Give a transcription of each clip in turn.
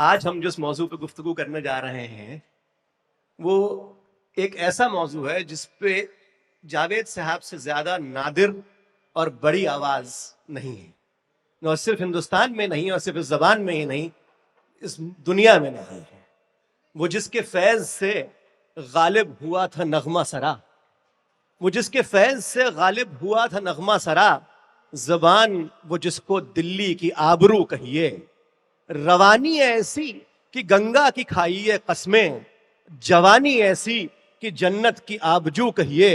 आज हम जिस मौजू पे गुफ्तगू करने जा रहे हैं वो एक ऐसा मौजू है जिस पे जावेद साहब से ज्यादा नादिर और बड़ी आवाज नहीं है, और सिर्फ हिंदुस्तान में नहीं और सिर्फ इस जबान में ही नहीं, इस दुनिया में नहीं है। वो जिसके फैज से गालिब हुआ था नगमा सरा, वो जिसके फैज से गालिब हुआ था नगमा सरा, जबान वो जिसको दिल्ली की आबरू कहिए, रवानी ऐसी कि गंगा की खाइए कस्में, जवानी ऐसी कि जन्नत की आबजू कहिए,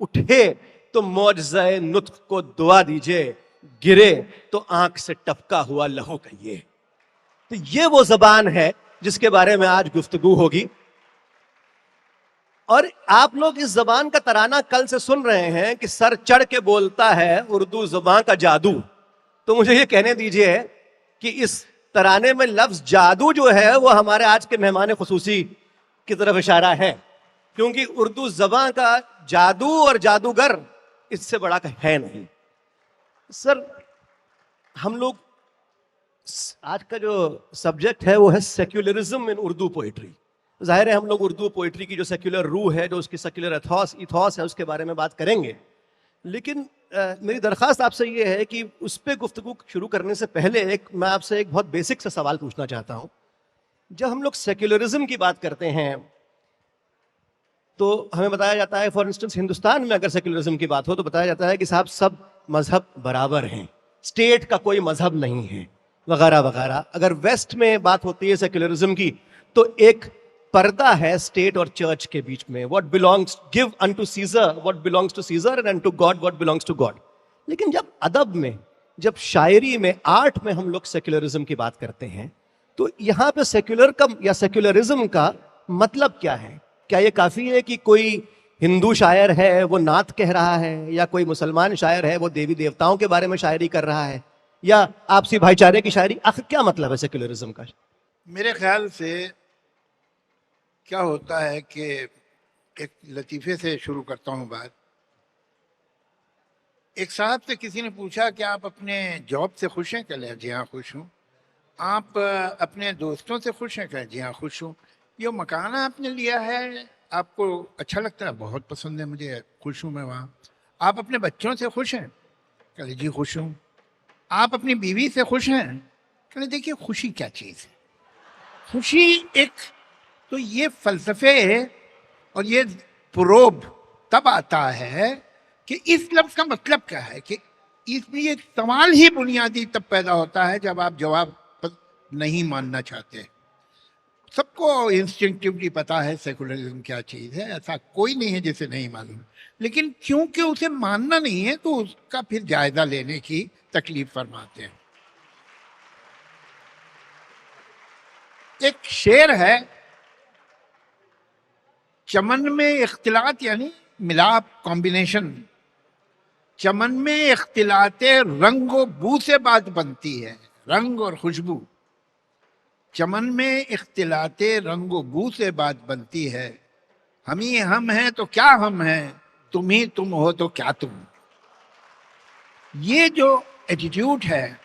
उठे तो मौजज़े नुत्क को दुआ दीजिए, गिरे तो आंख से टपका हुआ लहू कहिए। तो ये वो जबान है जिसके बारे में आज गुफ्तगू होगी। और आप लोग इस जबान का तराना कल से सुन रहे हैं कि सर चढ़ के बोलता है उर्दू जुबान का जादू। तो मुझे ये कहने दीजिए कि इस तराने में लफ्ज जादू जो है वो हमारे आज के मेहमान खुसूसी की तरफ इशारा है, क्योंकि उर्दू जबान का जादू और जादूगर इससे बड़ा है नहीं। सर, हम लोग आज का जो सब्जेक्ट है वो है सेक्युलरिज्म इन उर्दू पोइट्री। जाहिर है हम लोग उर्दू पोइट्री की जो सेक्युलर रूह है, जो उसकी सेक्युलर इथॉस है, उसके बारे में बात करेंगे। लेकिन मेरी दरख्वास्त आपसे ये है कि उस पर गुफ्तगू शुरू करने से पहले मैं आपसे एक बहुत बेसिक सा सवाल पूछना चाहता हूँ। जब हम लोग सेक्युलरिज्म की बात करते हैं तो हमें बताया जाता है, फॉर इंस्टेंस हिंदुस्तान में अगर सेक्युलरिज्म की बात हो तो बताया जाता है कि साहब सब मजहब बराबर हैं, स्टेट का कोई मजहब नहीं है, वगैरह वगैरह। अगर वेस्ट में बात होती है सेक्युलरिज्म की तो एक पर्दा है स्टेट और चर्च के बीच में, what belongs give unto Caesar what belongs to Caesar and to God what belongs to God. लेकिन जब अदब में, जब शायरी में, आर्ट में हम लोग सेक्युलरिज्म की बात करते हैं तो यहां पे सेक्युलर का या सेक्युलरिज्म का मतलब क्या है? क्या ये काफी है कि कोई हिंदू शायर है वो नात कह रहा है, या कोई मुसलमान शायर है वो देवी देवताओं के बारे में शायरी कर रहा है, या आपसी भाईचारे की शायरी? आखिर क्या मतलब है सेक्युलरिज्म का? मेरे ख्याल से क्या होता है कि एक लतीफ़े से शुरू करता हूँ बात। एक साहब से किसी ने पूछा कि आप अपने जॉब से खुश हैं? कह जी हाँ खुश हूँ। आप अपने दोस्तों से खुश हैं? कह जी हाँ खुश हूँ। ये मकान आपने लिया है आपको अच्छा लगता है? बहुत पसंद है मुझे, खुश हूँ मैं वहाँ। आप अपने बच्चों से खुश हैं? कह जी खुश हूँ। आप अपनी बीवी से खुश हैं? कह देखिए खुशी क्या चीज़ है। खुशी एक, तो ये फलसफे और ये प्रोब तब आता है कि इस लफ्ज़ का मतलब क्या है, कि इसमें ये सवाल ही बुनियादी तब पैदा होता है जब आप जवाब नहीं मानना चाहते। सबको इंस्टिंक्टिवली पता है सेकुलरिज्म क्या चीज़ है, ऐसा कोई नहीं है जिसे नहीं मालूम, लेकिन क्योंकि उसे मानना नहीं है तो उसका फिर जायजा लेने की तकलीफ फरमाते हैं। एक शेर है, चमन में इख्तिलात यानी मिलाप, कॉम्बिनेशन। चमन में इख्तिलाते रंग और बू से बात बनती है, रंग और खुशबू। चमन में इख्तिलाते रंग और बू से बात बनती है। हम ही हम हैं तो क्या हम हैं, तुम ही तुम हो तो क्या तुम। ये जो एटीट्यूड है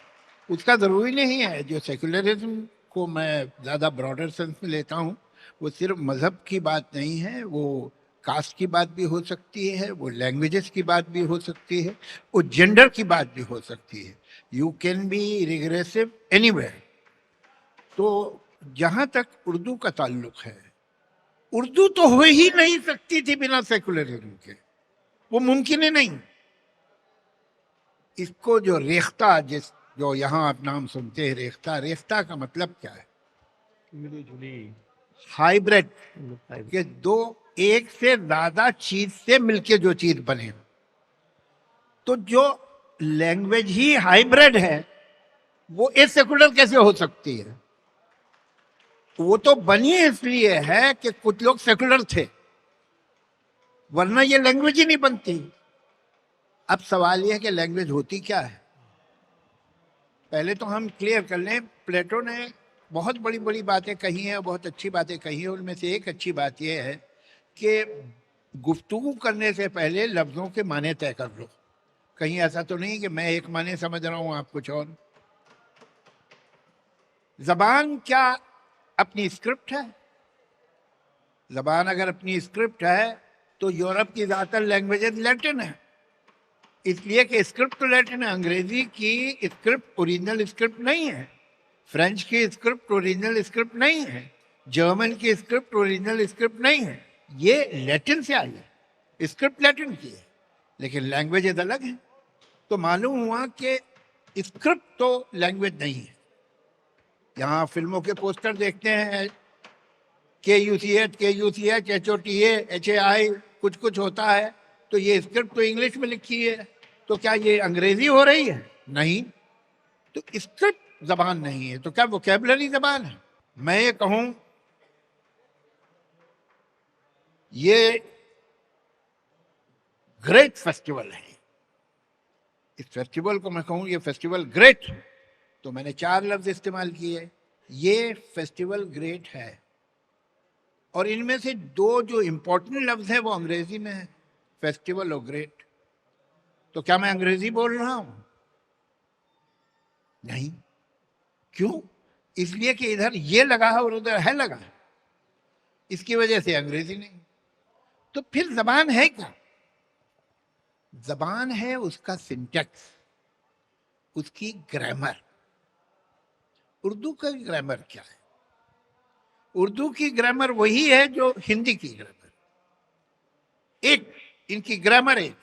उसका ज़रूरी नहीं है, जो सेकुलरिज्म को मैं ज़्यादा ब्रॉडर सेंस में लेता हूँ, वो सिर्फ मज़हब की बात नहीं है, वो कास्ट की बात भी हो सकती है, वो लैंग्वेजेस की बात भी हो सकती है, वो जेंडर की बात भी हो सकती है। You can be regressive anywhere. तो जहाँ तक उर्दू का ताल्लुक है, उर्दू तो हो ही नहीं सकती थी बिना सेकुलरिज्म के, वो मुमकिन ही नहीं। इसको जो रेख्ता, जो यहाँ आप नाम सुनते हैं रेख्ता, रेख्ता का मतलब क्या है? मिली जुली, हाइब्रिड, के दो एक से ज्यादा चीज से मिलके जो चीज बने। तो जो लैंग्वेज ही हाइब्रिड है वो एसेकुलर कैसे हो सकती है? वो तो बनी इसलिए है कि कुछ लोग सेकुलर थे, वरना ये लैंग्वेज ही नहीं बनती। अब सवाल यह है कि लैंग्वेज होती क्या है। पहले तो हम क्लियर कर लें, प्लेटो ने बहुत बड़ी बड़ी बातें कही हैं, बहुत अच्छी बातें कही हैं। उनमें से एक अच्छी बात यह है कि गुफ्तगू करने से पहले लफ्ज़ों के माने तय कर लो। कहीं ऐसा तो नहीं कि मैं एक माने समझ रहा हूँ आप कुछ और। जबान क्या अपनी स्क्रिप्ट है? जबान अगर अपनी स्क्रिप्ट है तो यूरोप की ज्यादातर लैंग्वेजेस लैटिन है, इसलिए कि स्क्रिप्ट तो लैटिन है। अंग्रेजी की स्क्रिप्ट ओरिजिनल स्क्रिप्ट नहीं है, फ्रेंच की स्क्रिप्ट ओरिजिनल स्क्रिप्ट नहीं है, जर्मन की स्क्रिप्ट ओरिजिनल स्क्रिप्ट नहीं है। ये लैटिन से आई है, स्क्रिप्ट लैटिन की है, लेकिन लैंग्वेजेस अलग हैं। तो मालूम हुआ कि स्क्रिप्ट तो लैंग्वेज नहीं है। यहाँ फिल्मों के पोस्टर देखते हैं, KUCH, KUCH, HOTA, HAI, कुछ कुछ होता है, तो ये स्क्रिप्ट तो इंग्लिश में लिखी है, तो क्या ये अंग्रेजी हो रही है? नहीं। तो स्क्रिप्ट जबान नहीं है, तो क्या वोकैबुलरी जबान है? मैं ये कहूं, ये ग्रेट फेस्टिवल है। इस फेस्टिवल को मैं कहूं ये फेस्टिवल ग्रेट, तो मैंने 4 लफ्ज इस्तेमाल किए। ये फेस्टिवल ग्रेट है, और इनमें से 2 जो इंपॉर्टेंट लफ्ज है वो अंग्रेजी में है, फेस्टिवल और ग्रेट। तो क्या मैं अंग्रेजी बोल रहा हूं? नहीं। क्यों? इसलिए कि इधर ये लगा है और उधर है लगा है, इसकी वजह से अंग्रेजी नहीं। तो फिर जबान है क्या? जबान है उसका सिंटैक्स, उसकी ग्रामर। उर्दू का ग्रामर क्या है? उर्दू की ग्रामर वही है जो हिंदी की ग्रामर, एक इनकी ग्रामर एक,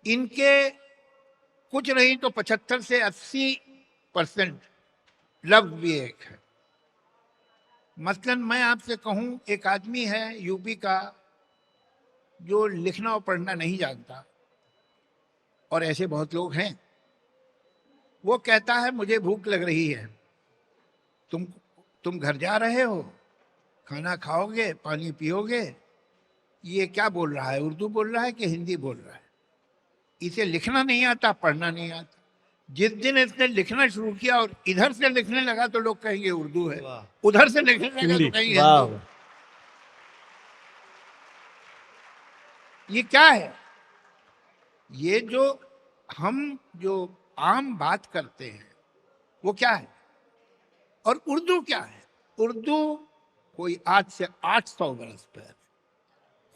इनके कुछ नहीं तो 75 से 80% लफ्ज भी एक है। मसलन मैं आपसे कहूं, एक आदमी है यूपी का जो लिखना और पढ़ना नहीं जानता, और ऐसे बहुत लोग हैं। वो कहता है मुझे भूख लग रही है, तुम घर जा रहे हो, खाना खाओगे, पानी पियोगे। ये क्या बोल रहा है? उर्दू बोल रहा है कि हिंदी बोल रहा है? इसे लिखना नहीं आता, पढ़ना नहीं आता। जिस दिन इसने लिखना शुरू किया और इधर से लिखने लगा तो लोग कहेंगे उर्दू है, उधर से लिखने लगा तो कहेंगे हिंदी। ये क्या है? ये जो हम जो आम बात करते हैं वो क्या है, और उर्दू क्या है? उर्दू कोई आज से 800 बरस पहले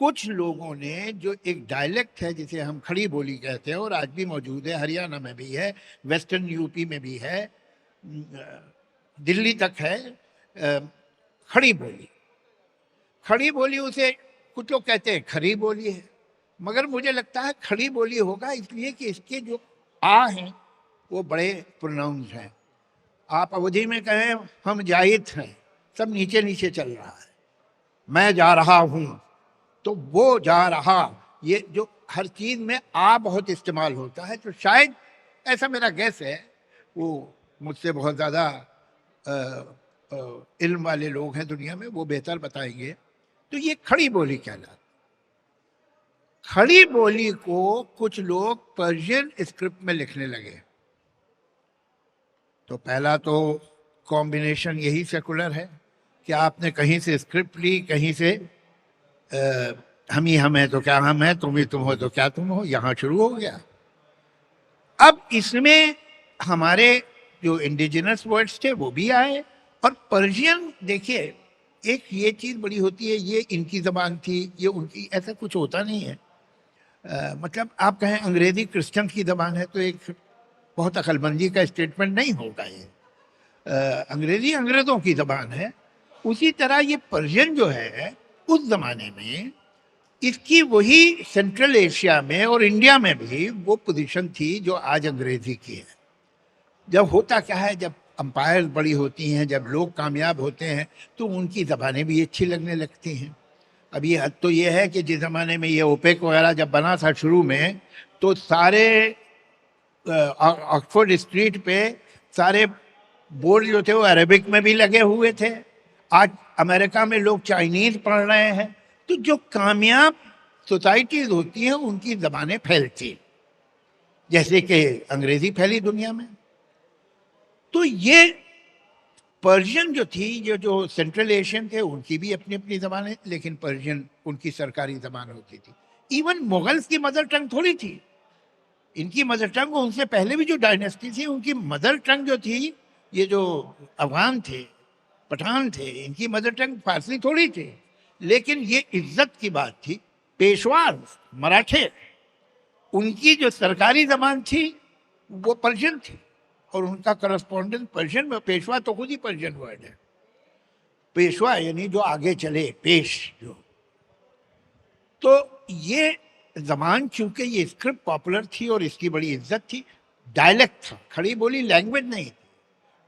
कुछ लोगों ने जो एक डायलेक्ट है जिसे हम खड़ी बोली कहते हैं, और आज भी मौजूद है, हरियाणा में भी है, वेस्टर्न यूपी में भी है, दिल्ली तक है, खड़ी बोली। खड़ी बोली उसे कुछ लोग कहते हैं खरी बोली है, मगर मुझे लगता है खड़ी बोली होगा, इसलिए कि इसके जो आ हैं वो बड़े प्रोनाउंस हैं। आप अवधि में कहें हम जायद हैं, सब नीचे नीचे चल रहा है। मैं जा रहा हूं, तो वो जा रहा, ये जो हर चीज में आ बहुत इस्तेमाल होता है, तो शायद ऐसा मेरा गैस है। वो मुझसे बहुत ज्यादा इल्म वाले लोग हैं दुनिया में, वो बेहतर बताएंगे। तो ये खड़ी बोली कहलाती। खड़ी बोली को कुछ लोग पर्शियन स्क्रिप्ट में लिखने लगे। तो पहला तो कॉम्बिनेशन यही सेकुलर है कि आपने कहीं से स्क्रिप्ट ली, कहीं से हम ही हम हैं तो क्या हम हैं, तुम ही तुम हो तो क्या तुम हो, यहां शुरू हो गया। अब इसमें हमारे जो इंडिजिनस वर्ड्स थे वो भी आए, और पर्शियन देखिए, एक ये चीज बड़ी होती है, ये इनकी जबान थी, ये उनकी, ऐसा कुछ होता नहीं है। मतलब आप कहें अंग्रेजी क्रिश्चियन की जबान है तो एक बहुत अक्लमंदी का स्टेटमेंट नहीं होगा। ये अंग्रेजी अंग्रेजों की जबान है। उसी तरह ये पर्शियन जो है उस जमाने में इसकी वही सेंट्रल एशिया में और इंडिया में भी वो पोजीशन थी जो आज अंग्रेजी की है। जब होता क्या है, जब अंपायर बड़ी होती हैं, जब लोग कामयाब होते हैं, तो उनकी जबानें भी अच्छी लगने लगती हैं। अब ये हद तो ये है कि जिस ज़माने में ये ओपेक वगैरह जब बना था शुरू में, तो सारे ऑक्सफोर्ड स्ट्रीट पे सारे बोर्ड जो थे वो अरेबिक में भी लगे हुए थे। आज अमेरिका में लोग चाइनीज पढ़ रहे हैं। तो जो कामयाब सोसाइटीज होती हैं उनकी जबानें फैलती, जैसे कि अंग्रेजी फैली दुनिया में। तो ये पर्शियन जो थी, ये जो सेंट्रल एशियन थे, उनकी भी अपनी अपनी जबानें, लेकिन पर्शियन उनकी सरकारी जबान होती थी। इवन मुगल्स की मदर टंग थोड़ी थी, इनकी मदर टंग, उनसे पहले भी जो डायनेस्टी थी उनकी मदर टंग जो थी ये जो अफगान थे, पठान थे, इनकी मदर टंग फारसी थोड़ी थी, लेकिन ये इज्जत की बात थी। पेशवा मराठे, उनकी जो सरकारी जबान थी वो पर्शियन थी और उनका करस्पॉन्डेंस पर्शियन में, पेशवा तो खुद ही पर्शियन वर्ड है। पेशवा यानी जो आगे चले, पेश जो। तो ये जबान, चूंकि ये स्क्रिप्ट पॉपुलर थी और इसकी बड़ी इज्जत थी, डायलेक्ट था, खड़ी बोली लैंग्वेज नहीं थी।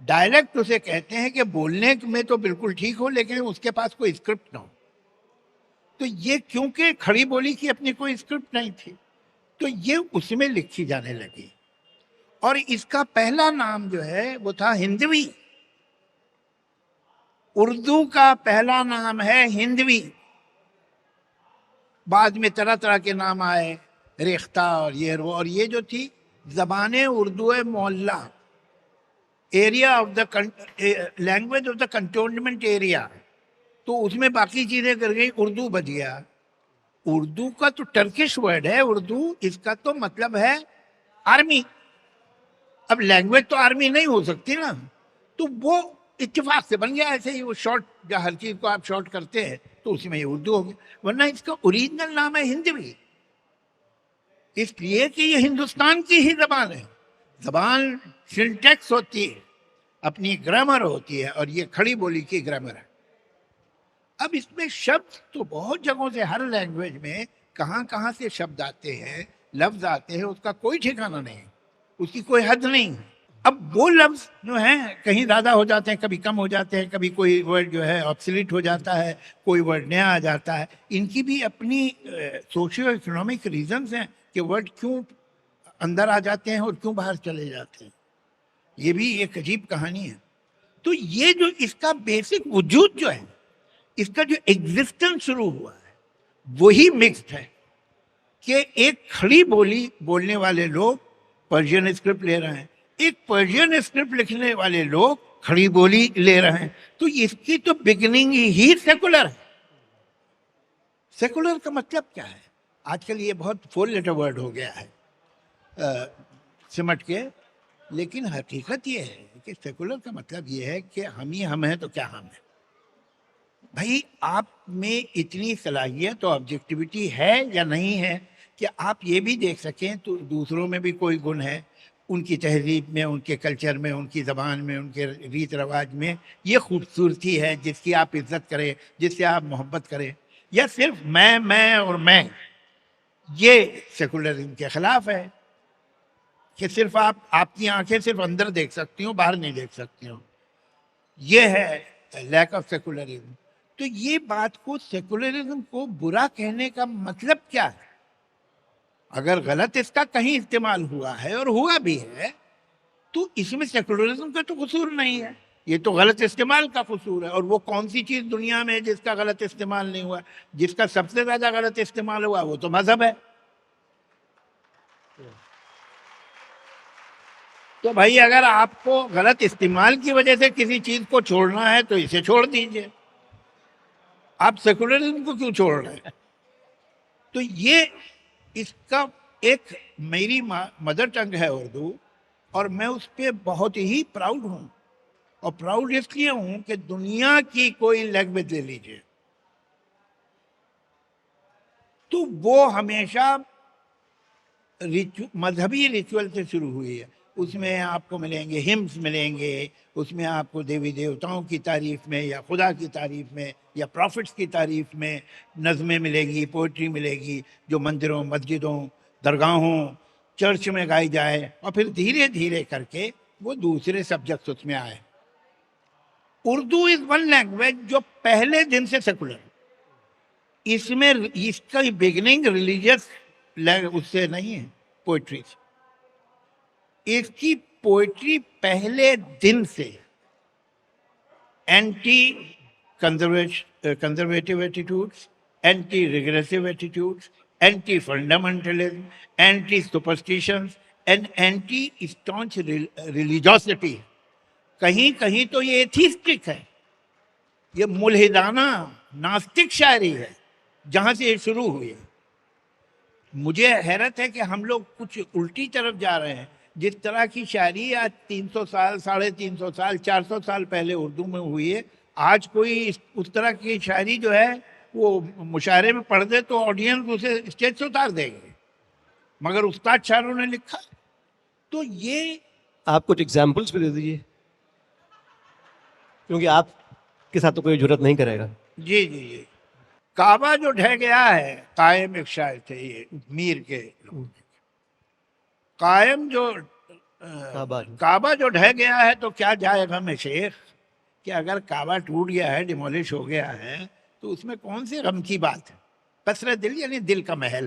डायलेक्ट उसे कहते हैं कि बोलने में तो बिल्कुल ठीक हो लेकिन उसके पास कोई स्क्रिप्ट ना हो। तो ये क्योंकि खड़ी बोली की अपनी कोई स्क्रिप्ट नहीं थी, तो ये उसमें लिखी जाने लगी। और इसका पहला नाम जो है वो था हिंदवी। उर्दू का पहला नाम है हिंदवी। बाद में तरह तरह के नाम आए, रेख्ता और ये वो। और ये जो थी जबान उर्दू मोहल्ला, area of the language of the cantonment area, तो उसमें बाकी चीजें कर गई, उर्दू बच गया। उर्दू का तो टर्किश वर्ड है उर्दू, इसका तो मतलब है आर्मी। अब लैंग्वेज तो आर्मी नहीं हो सकती ना, तो वो इत्तेफाक से बन गया ऐसे ही। वो शॉर्ट, या हर चीज को आप शॉर्ट करते हैं तो उसमें ये उर्दू हो गया, वरना इसका ओरिजिनल नाम है हिंदवी। इसलिए कि ये हिंदुस्तान की ही जबान है। जबान सिंटेक्स होती है, अपनी ग्रामर होती है, और ये खड़ी बोली की ग्रामर है। अब इसमें शब्द तो बहुत जगहों से, हर लैंग्वेज में कहाँ कहाँ से शब्द आते हैं, लफ्ज आते हैं, उसका कोई ठिकाना नहीं, उसकी कोई हद नहीं। अब वो लफ्ज जो हैं कहीं ज्यादा हो जाते हैं, कभी कम हो जाते हैं, कभी कोई वर्ड जो है ऑब्सोलीट हो जाता है, कोई वर्ड नया आ जाता है। इनकी भी अपनी सोशियो इकोनॉमिक रीजंस हैं कि वर्ड क्यों अंदर आ जाते हैं और क्यों बाहर चले जाते हैं। ये भी एक अजीब कहानी है। तो ये जो इसका बेसिक वजूद जो है, इसका जो एग्जिस्टेंस शुरू हुआ है, वही मिक्स्ड है कि एक खड़ी बोली बोलने वाले लोग पर्शियन स्क्रिप्ट ले रहे हैं, एक पर्शियन स्क्रिप्ट लिखने वाले लोग खड़ी बोली ले रहे हैं। तो इसकी तो बिगिनिंग ही सेकुलर है। सेकुलर का मतलब क्या है? आजकल ये बहुत 4 लेटर वर्ड हो गया है सिमट के, लेकिन हकीकत ये है कि सेकुलर का मतलब ये है कि हम ही हम हैं तो क्या हम हैं। भाई आप में इतनी सलाहियत और ऑब्जेक्टिविटी है या नहीं है कि आप ये भी देख सकें तो दूसरों में भी कोई गुण है, उनकी तहजीब में, उनके कल्चर में, उनकी ज़बान में, उनके रीत रवाज में ये खूबसूरती है जिसकी आप इज्जत करें, जिससे आप मोहब्बत करें। या सिर्फ मैं और मैं, ये सेकुलरिज्म के खिलाफ है कि सिर्फ आपकी आंखें सिर्फ अंदर देख सकती हूँ, बाहर नहीं देख सकती हूँ। ये है लैक ऑफ सेकुलरिज्म। तो ये बात को, सेकुलरिज्म को बुरा कहने का मतलब क्या है? अगर गलत इसका कहीं इस्तेमाल हुआ है और हुआ भी है, तो इसमें सेकुलरिज्म का तो कसूर नहीं है, ये तो गलत इस्तेमाल का कसूर है। और वो कौन सी चीज दुनिया में है जिसका गलत इस्तेमाल नहीं हुआ? जिसका सबसे ज्यादा गलत इस्तेमाल हुआ वो तो मजहब है। तो भाई अगर आपको गलत इस्तेमाल की वजह से किसी चीज को छोड़ना है तो इसे छोड़ दीजिए, आप सेकुलरिज्म को क्यों छोड़ रहे हैं? तो ये इसका एक, मेरी मदर टंग है उर्दू, और मैं उस पर बहुत ही प्राउड हूं। और प्राउड इसलिए हूं कि दुनिया की कोई लैंग्वेज ले लीजिए तो वो हमेशा मजहबी रिचुअल से शुरू हुई है। उसमें आपको मिलेंगे हिम्स मिलेंगे, उसमें आपको देवी देवताओं की तारीफ में या खुदा की तारीफ में या प्रॉफिट्स की तारीफ में नज़में मिलेगी, पोइट्री मिलेगी, जो मंदिरों, मस्जिदों, दरगाहों, चर्च में गाई जाए। और फिर धीरे धीरे करके वो दूसरे सब्जेक्ट्स उसमें आए। उर्दू इज वन लैंग्वेज जो पहले दिन से सेकुलर, इसमें इसका बिगिनिंग रिलीजियस उससे नहीं है, पोइट्री से। इसकी पोइट्री पहले दिन से anti conservative attitudes, anti regressive attitudes, anti fundamentalism, anti superstitions and anti staunch religiosity. कहीं कहीं तो ये एथिस्टिक है, ये मुल्हिदाना नास्तिक शायरी है, जहां से ये शुरू हुई है। मुझे हैरत है कि हम लोग कुछ उल्टी तरफ जा रहे हैं जिस तरह की शायरी आज 300 साल, 350 साल, 400 साल पहले उर्दू में हुई है, आज कोई उस तरह की शायरी जो है वो मुशायरे में पढ़ दे तो ऑडियंस उसे स्टेज से उतार देंगे, मगर उस्ताद शायरों ने लिखा। तो ये आप कुछ एग्जाम्पल्स भी दे दीजिए, क्योंकि आपके साथ तो कोई जुर्रत नहीं करेगा। जी जी जी, काबा जो ढह गया है, कायम एक शायर थे ये मीर के लोग। कायम जो काबा जो ढह गया है तो क्या जाएगा में शेख, कि अगर काबा टूट गया है, डिमोलिश हो गया है, तो उसमें कौन से गम की बात है। कसरे दिल यानी दिल का महल।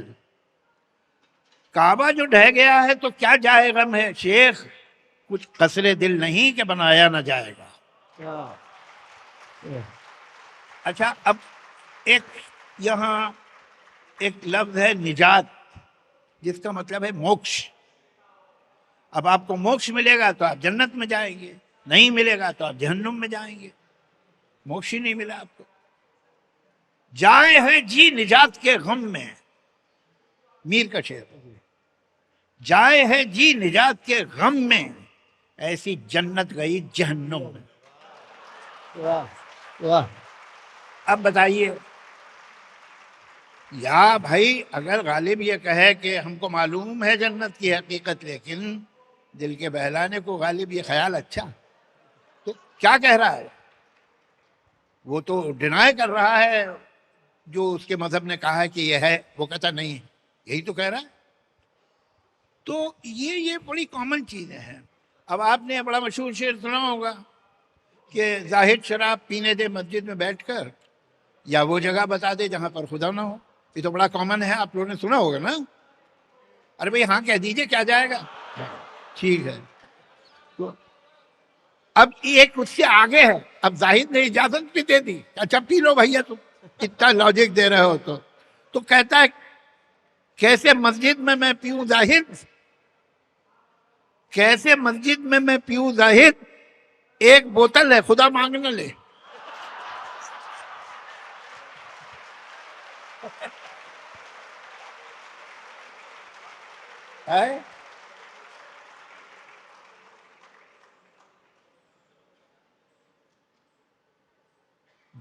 काबा जो ढह गया है तो क्या जाए गम है शेख, कुछ कसरे दिल नहीं कि बनाया ना जाएगा। अच्छा, अब एक यहाँ एक लफ्ज है निजात, जिसका मतलब है मोक्ष। अब आपको मोक्ष मिलेगा तो आप जन्नत में जाएंगे, नहीं मिलेगा तो आप जहन्नुम में जाएंगे। मोक्ष ही नहीं मिला आपको। जाए है जी निजात के गम में, मीर का शेर। जाए है जी निजात के गम में, ऐसी जन्नत गई जहन्नुम में। वाह वाह। अब बताइए, या भाई अगर गालिब ये कहे कि हमको मालूम है जन्नत की हकीकत, लेकिन दिल के बहलाने को गालिब ये ख्याल अच्छा, तो क्या कह रहा है? वो तो डिनाई कर रहा है जो उसके मजहब ने कहा है कि ये है, वो कहता नहीं है, यही तो कह रहा है। तो ये बड़ी कॉमन चीजें हैं। अब आपने बड़ा मशहूर शेर सुना होगा कि जाहिद शराब पीने दे मस्जिद में बैठकर, या वो जगह बता दे जहां पर खुदा ना हो। ये तो बड़ा कॉमन है, आप लोगों ने सुना होगा ना। अरे भाई हाँ कह दीजिए, क्या जाएगा, ठीक है। तो अब एक उससे आगे है, अब जाहिद ने इजाजत भी दे दी, अच्छा पी लो भैया, तुम इतना लॉजिक दे रहे हो तो कहता है कैसे मस्जिद में मैं पीऊं जाहिद, कैसे मस्जिद में मैं पीऊं जाहिद, एक बोतल है खुदा मांगने ले। है?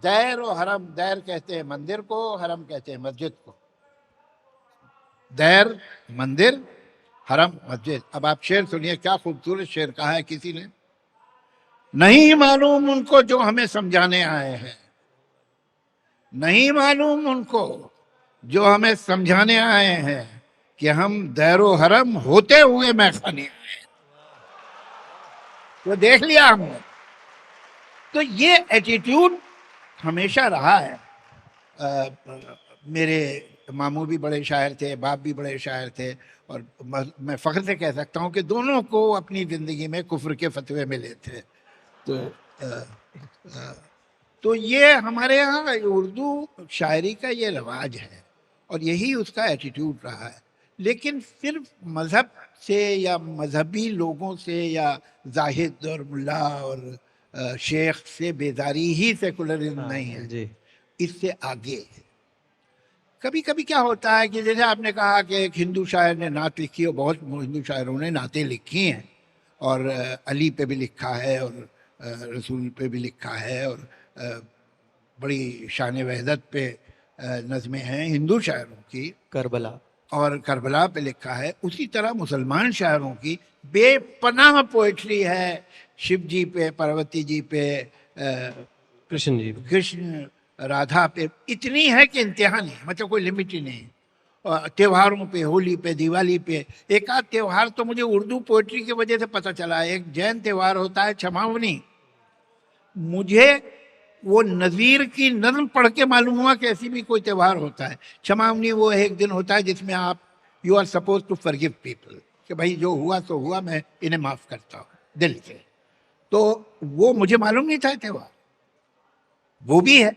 दैर और हरम, दैर कहते हैं मंदिर को, हरम कहते हैं मस्जिद को। दैर मंदिर, हरम मस्जिद। अब आप शेर सुनिए, क्या खूबसूरत शेर कहा है किसी ने। नहीं मालूम उनको जो हमें समझाने आए हैं, नहीं मालूम उनको जो हमें समझाने आए हैं, कि हम दैरो हरम होते हुए मैखाने आए। तो देख लिया हमने। तो ये एटीट्यूड हमेशा रहा है। मेरे मामू भी बड़े शायर थे, बाप भी बड़े शायर थे, और मैं फख्र से कह सकता हूँ कि दोनों को अपनी ज़िंदगी में कुफ्र के फतवे मिले थे। तो ये हमारे यहाँ उर्दू शायरी का ये रवाज है, और यही उसका एटीट्यूड रहा है। लेकिन सिर्फ मज़हब से या मजहबी लोगों से या जाहिद और मुल्ला और शेख से बेदारी ही सेकुलरिज्म नहीं है जी। इससे आगे है। कभी कभी क्या होता है कि जैसे आपने कहा कि एक हिंदू शायर ने नात लिखी, और बहुत हिंदू शायरों ने नातें लिखी हैं, और अली पे भी लिखा है, और रसूल पे भी लिखा है, और बड़ी शान वहदत पे नज़में हैं हिंदू शायरों की, करबला और करबला पे लिखा है। उसी तरह मुसलमान शायरों की बेपनाह पोइट्री है, शिव जी पे, पार्वती जी पे, कृष्ण जी, कृष्ण राधा पे, इतनी है कि इंतहा नहीं, मतलब कोई लिमिट ही नहीं। त्योहारों पे, होली पे, दिवाली पे, एक आध त्योहार तो मुझे उर्दू पोइट्री की वजह से पता चला है। एक जैन त्योहार होता है क्षमावनी, मुझे वो नज़ीर की नज़्म पढ़ के मालूम हुआ कि ऐसी भी कोई त्योहार होता है। क्षमावनी वो एक दिन होता है जिसमें आप you are suppose to forgive people, कि भाई जो हुआ तो हुआ, मैं इन्हें माफ़ करता हूँ दिल से। तो वो मुझे मालूम नहीं था त्योहार, वो भी है।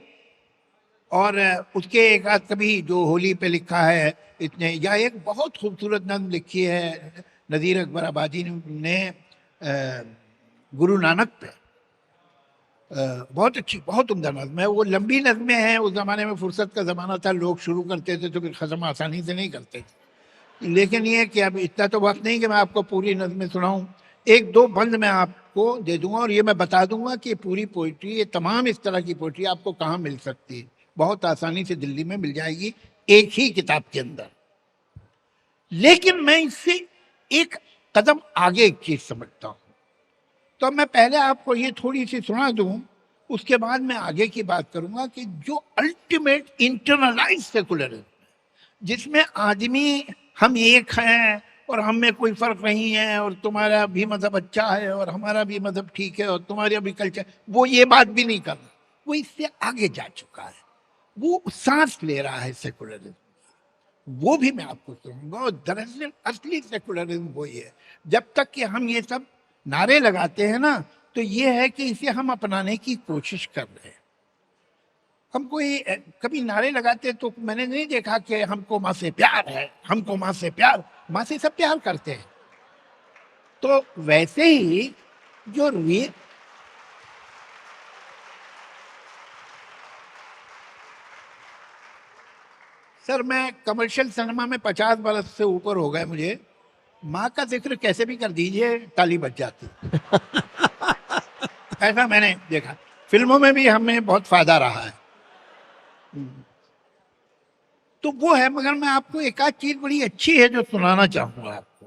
और उसके एक आध कभी जो होली पे लिखा है इतने, या एक बहुत खूबसूरत नज़्म लिखी है नज़ीर अकबर आबादी ने गुरु नानक पे, बहुत अच्छी, बहुत उम्दा नज़्म है। वो लंबी नज़में हैं, उस ज़माने में फुर्सत का ज़माना था, लोग शुरू करते थे तो फिर ख़त्म आसानी से नहीं करते थे। लेकिन ये कि अब इतना तो वक्त नहीं कि मैं आपको पूरी नज़्में सुनाऊं। एक दो बंद मैं आपको दे दूंगा और ये मैं बता दूंगा कि पूरी पोइट्री, ये तमाम इस तरह की पोइट्री आपको कहाँ मिल सकती है। बहुत आसानी से दिल्ली में मिल जाएगी, एक ही किताब के अंदर। लेकिन मैं इससे एक कदम आगे एक चीज समझता हूं, तो मैं पहले आपको ये थोड़ी सी सुना दूं, उसके बाद मैं आगे की बात करूंगा कि जो अल्टीमेट इंटरनलाइज सेकुलरिज्म, जिसमें आदमी हम एक हैं और हम में कोई फर्क नहीं है, और तुम्हारा भी मजहब अच्छा है और हमारा भी मजहब ठीक है और तुम्हारा भी कल्चर, वो ये बात भी नहीं कर रहा, वो इससे आगे जा चुका है, वो सांस ले रहा है सेकुलरिज्म। वो भी मैं आपको कहूंगा। और दरअसल असली सेकुलरिज्म वही है। जब तक कि हम ये सब नारे लगाते हैं ना, तो ये है कि इसे हम अपनाने की कोशिश कर रहे हैं। हम कोई कभी नारे लगाते तो मैंने नहीं देखा कि हमको माँ से प्यार है, हमको माँ से प्यार, माँ से सब प्यार करते हैं। तो वैसे ही जो सर, मैं कमर्शियल सिनेमा में 50 बरस से ऊपर हो गए मुझे, माँ का जिक्र कैसे भी कर दीजिए ताली बज जाती। ऐसा मैंने देखा, फिल्मों में भी हमें बहुत फायदा रहा है। तो वो है, मगर मैं आपको एक आध चीज बड़ी अच्छी है जो सुनाना चाहूंगा आपको।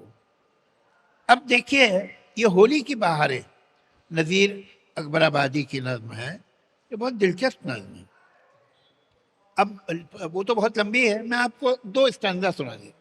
अब देखिए, ये होली की बहारें, नजीर अकबराबादी की नज्म है, ये बहुत दिलचस्प नज्म है। अब वो तो बहुत लंबी है, मैं आपको 2 स्टैंजा सुना देता हूं।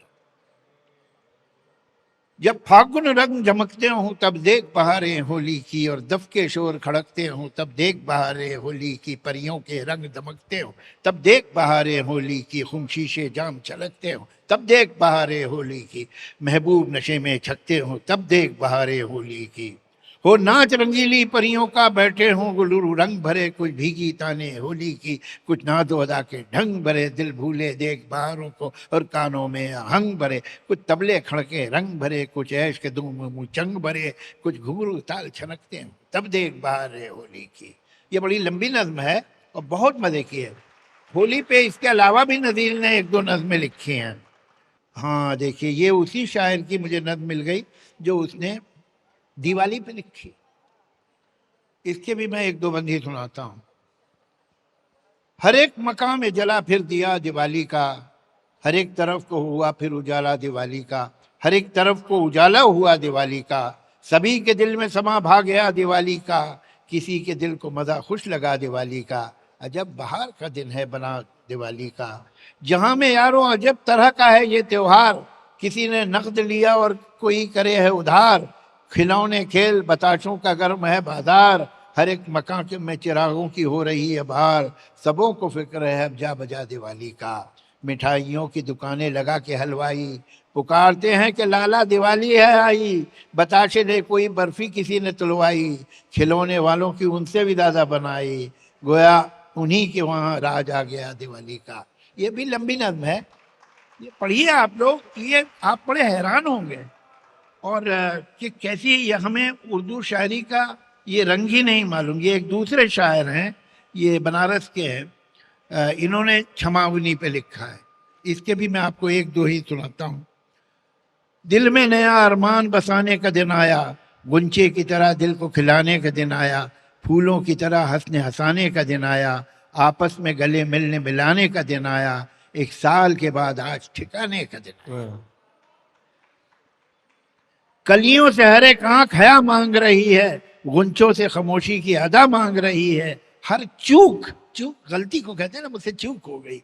जब फागुन रंग जमकते हूँ तब देख बहारें होली की, और दफ के शोर खड़कते हूँ तब देख बहारें होली की, परियों के रंग दमकते हूँ तब देख बहारें होली की, खुमशीशे जाम छलकते हूँ तब देख बहारें होली की, महबूब नशे में छकते हूँ तब देख बहारें होली की, हो नाच रंगीली परियों का बैठे हों गुलरू रंग भरे, कुछ भीगी ताने होली की, कुछ नादो अदा के ढंग भरे, दिल भूले देख बहारों को और कानों में आहंग भरे, कुछ तबले खड़के रंग भरे, कुछ ऐश के धूम मुँह चंग भरे, कुछ घुंघरू ताल छनकते हैं तब देख बहारें होली की। ये बड़ी लंबी नज्म है और बहुत मजे की है। होली पे इसके अलावा भी नज़ीर ने 1-2 नज्में लिखी हैं। हाँ देखिए, ये उसी शायर की मुझे नज्म मिल गई जो उसने दिवाली पे लिखी। इसके भी मैं 1-2 बंदी सुनाता हूं। हर एक मकाम में जला फिर दिया दिवाली का, हर एक तरफ को हुआ फिर उजाला दिवाली का, हर एक तरफ को उजाला हुआ दिवाली का, सभी के दिल में समा भा गया दिवाली का, किसी के दिल को मजा खुश लगा दिवाली का, अजब बहार का दिन है बना दिवाली का, जहां में यारों अजब तरह का है ये त्योहार, किसी ने नकद लिया और कोई करे है उधार, खिलौने खेल बताशों का गर्म है बाजार, हर एक मकान के में चिरागों की हो रही है बहार, सबों को फिक्र है अब जा बजा दिवाली का, मिठाइयों की दुकानें लगा के हलवाई पुकारते हैं कि लाला दिवाली है आई, बताशे ने कोई बर्फी किसी ने तुलवाई, खिलौने वालों की उनसे भी ज्यादा बनाई, गोया उन्हीं के वहां राज आ गया दिवाली का। ये भी लंबी नज्म है, ये पढ़िए आप लोग, ये आप बड़े हैरान होंगे। और कि कैसी ये हमें उर्दू शायरी का ये रंग ही नहीं मालूम। ये एक दूसरे शायर हैं, ये बनारस के हैं, इन्होंने छमावनी पे लिखा है। इसके भी मैं आपको 1-2 ही सुनाता हूँ। दिल में नया अरमान बसाने का दिन आया, गुंचे की तरह दिल को खिलाने का दिन आया, फूलों की तरह हंसने हंसाने का दिन आया, आपस में गले मिलने मिलाने का दिन आया, 1 साल के बाद आज ठिकाने का दिन आया। कलियों से हर एक आंख हया मांग रही है, गुंचों से खामोशी की अदा मांग रही है, हर चूक गलती को कहते हैं ना, मुझसे चूक हो गई,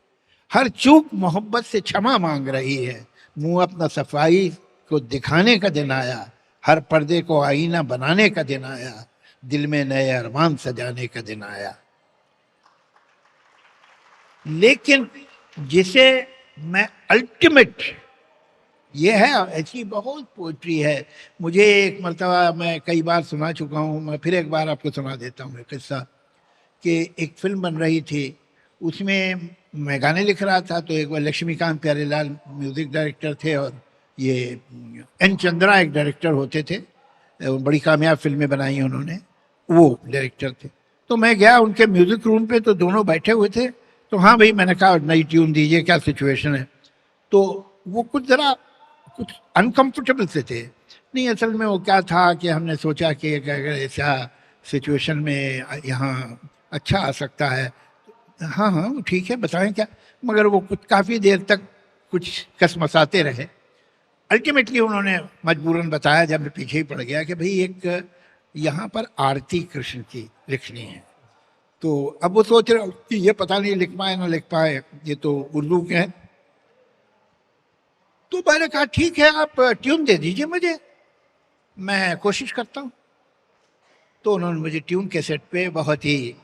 हर चूक मोहब्बत से क्षमा मांग रही है, मुंह अपना सफाई को दिखाने का दिन आया, हर पर्दे को आईना बनाने का दिन आया, दिल में नए अरमान सजाने का दिन आया। लेकिन जिसे मैं अल्टीमेट, ये है, ऐसी बहुत पोइट्री है। मुझे एक मरतबा, मैं कई बार सुना चुका हूँ, मैं फिर एक बार आपको सुना देता हूँ एक किस्सा, कि एक फिल्म बन रही थी, उसमें मैं गाने लिख रहा था, तो एक बार लक्ष्मीकांत प्यारेलाल म्यूजिक डायरेक्टर थे और ये एन चंद्रा एक डायरेक्टर होते थे, बड़ी कामयाब फिल्में बनाई उन्होंने, वो डायरेक्टर थे। तो मैं गया उनके म्यूजिक रूम पे, तो दोनों बैठे हुए थे। तो हाँ भाई, मैंने कहा नई ट्यून दीजिए, क्या सिचुएशन है। तो वो कुछ ज़रा कुछ अनकंफर्टेबल से थे। नहीं, असल में वो क्या था कि हमने सोचा कि अगर ऐसा सिचुएशन में यहाँ अच्छा आ सकता है। हाँ हाँ वो ठीक है, बताएं क्या। मगर वो कुछ काफ़ी देर तक कुछ कसमसाते रहे। अल्टीमेटली उन्होंने मजबूरन बताया, जब मैं पीछे ही पड़ गया, कि भाई एक यहाँ पर आरती कृष्ण की लिखनी है। तो अब वो सोच रहे कि ये पता नहीं लिख पाए ना लिख पाए, ये तो उर्दू के हैं। तो मैंने कहा ठीक है, आप ट्यून दे दीजिए मुझे, मैं कोशिश करता हूँ। तो उन्होंने मुझे ट्यून कैसेट पे बहुत ही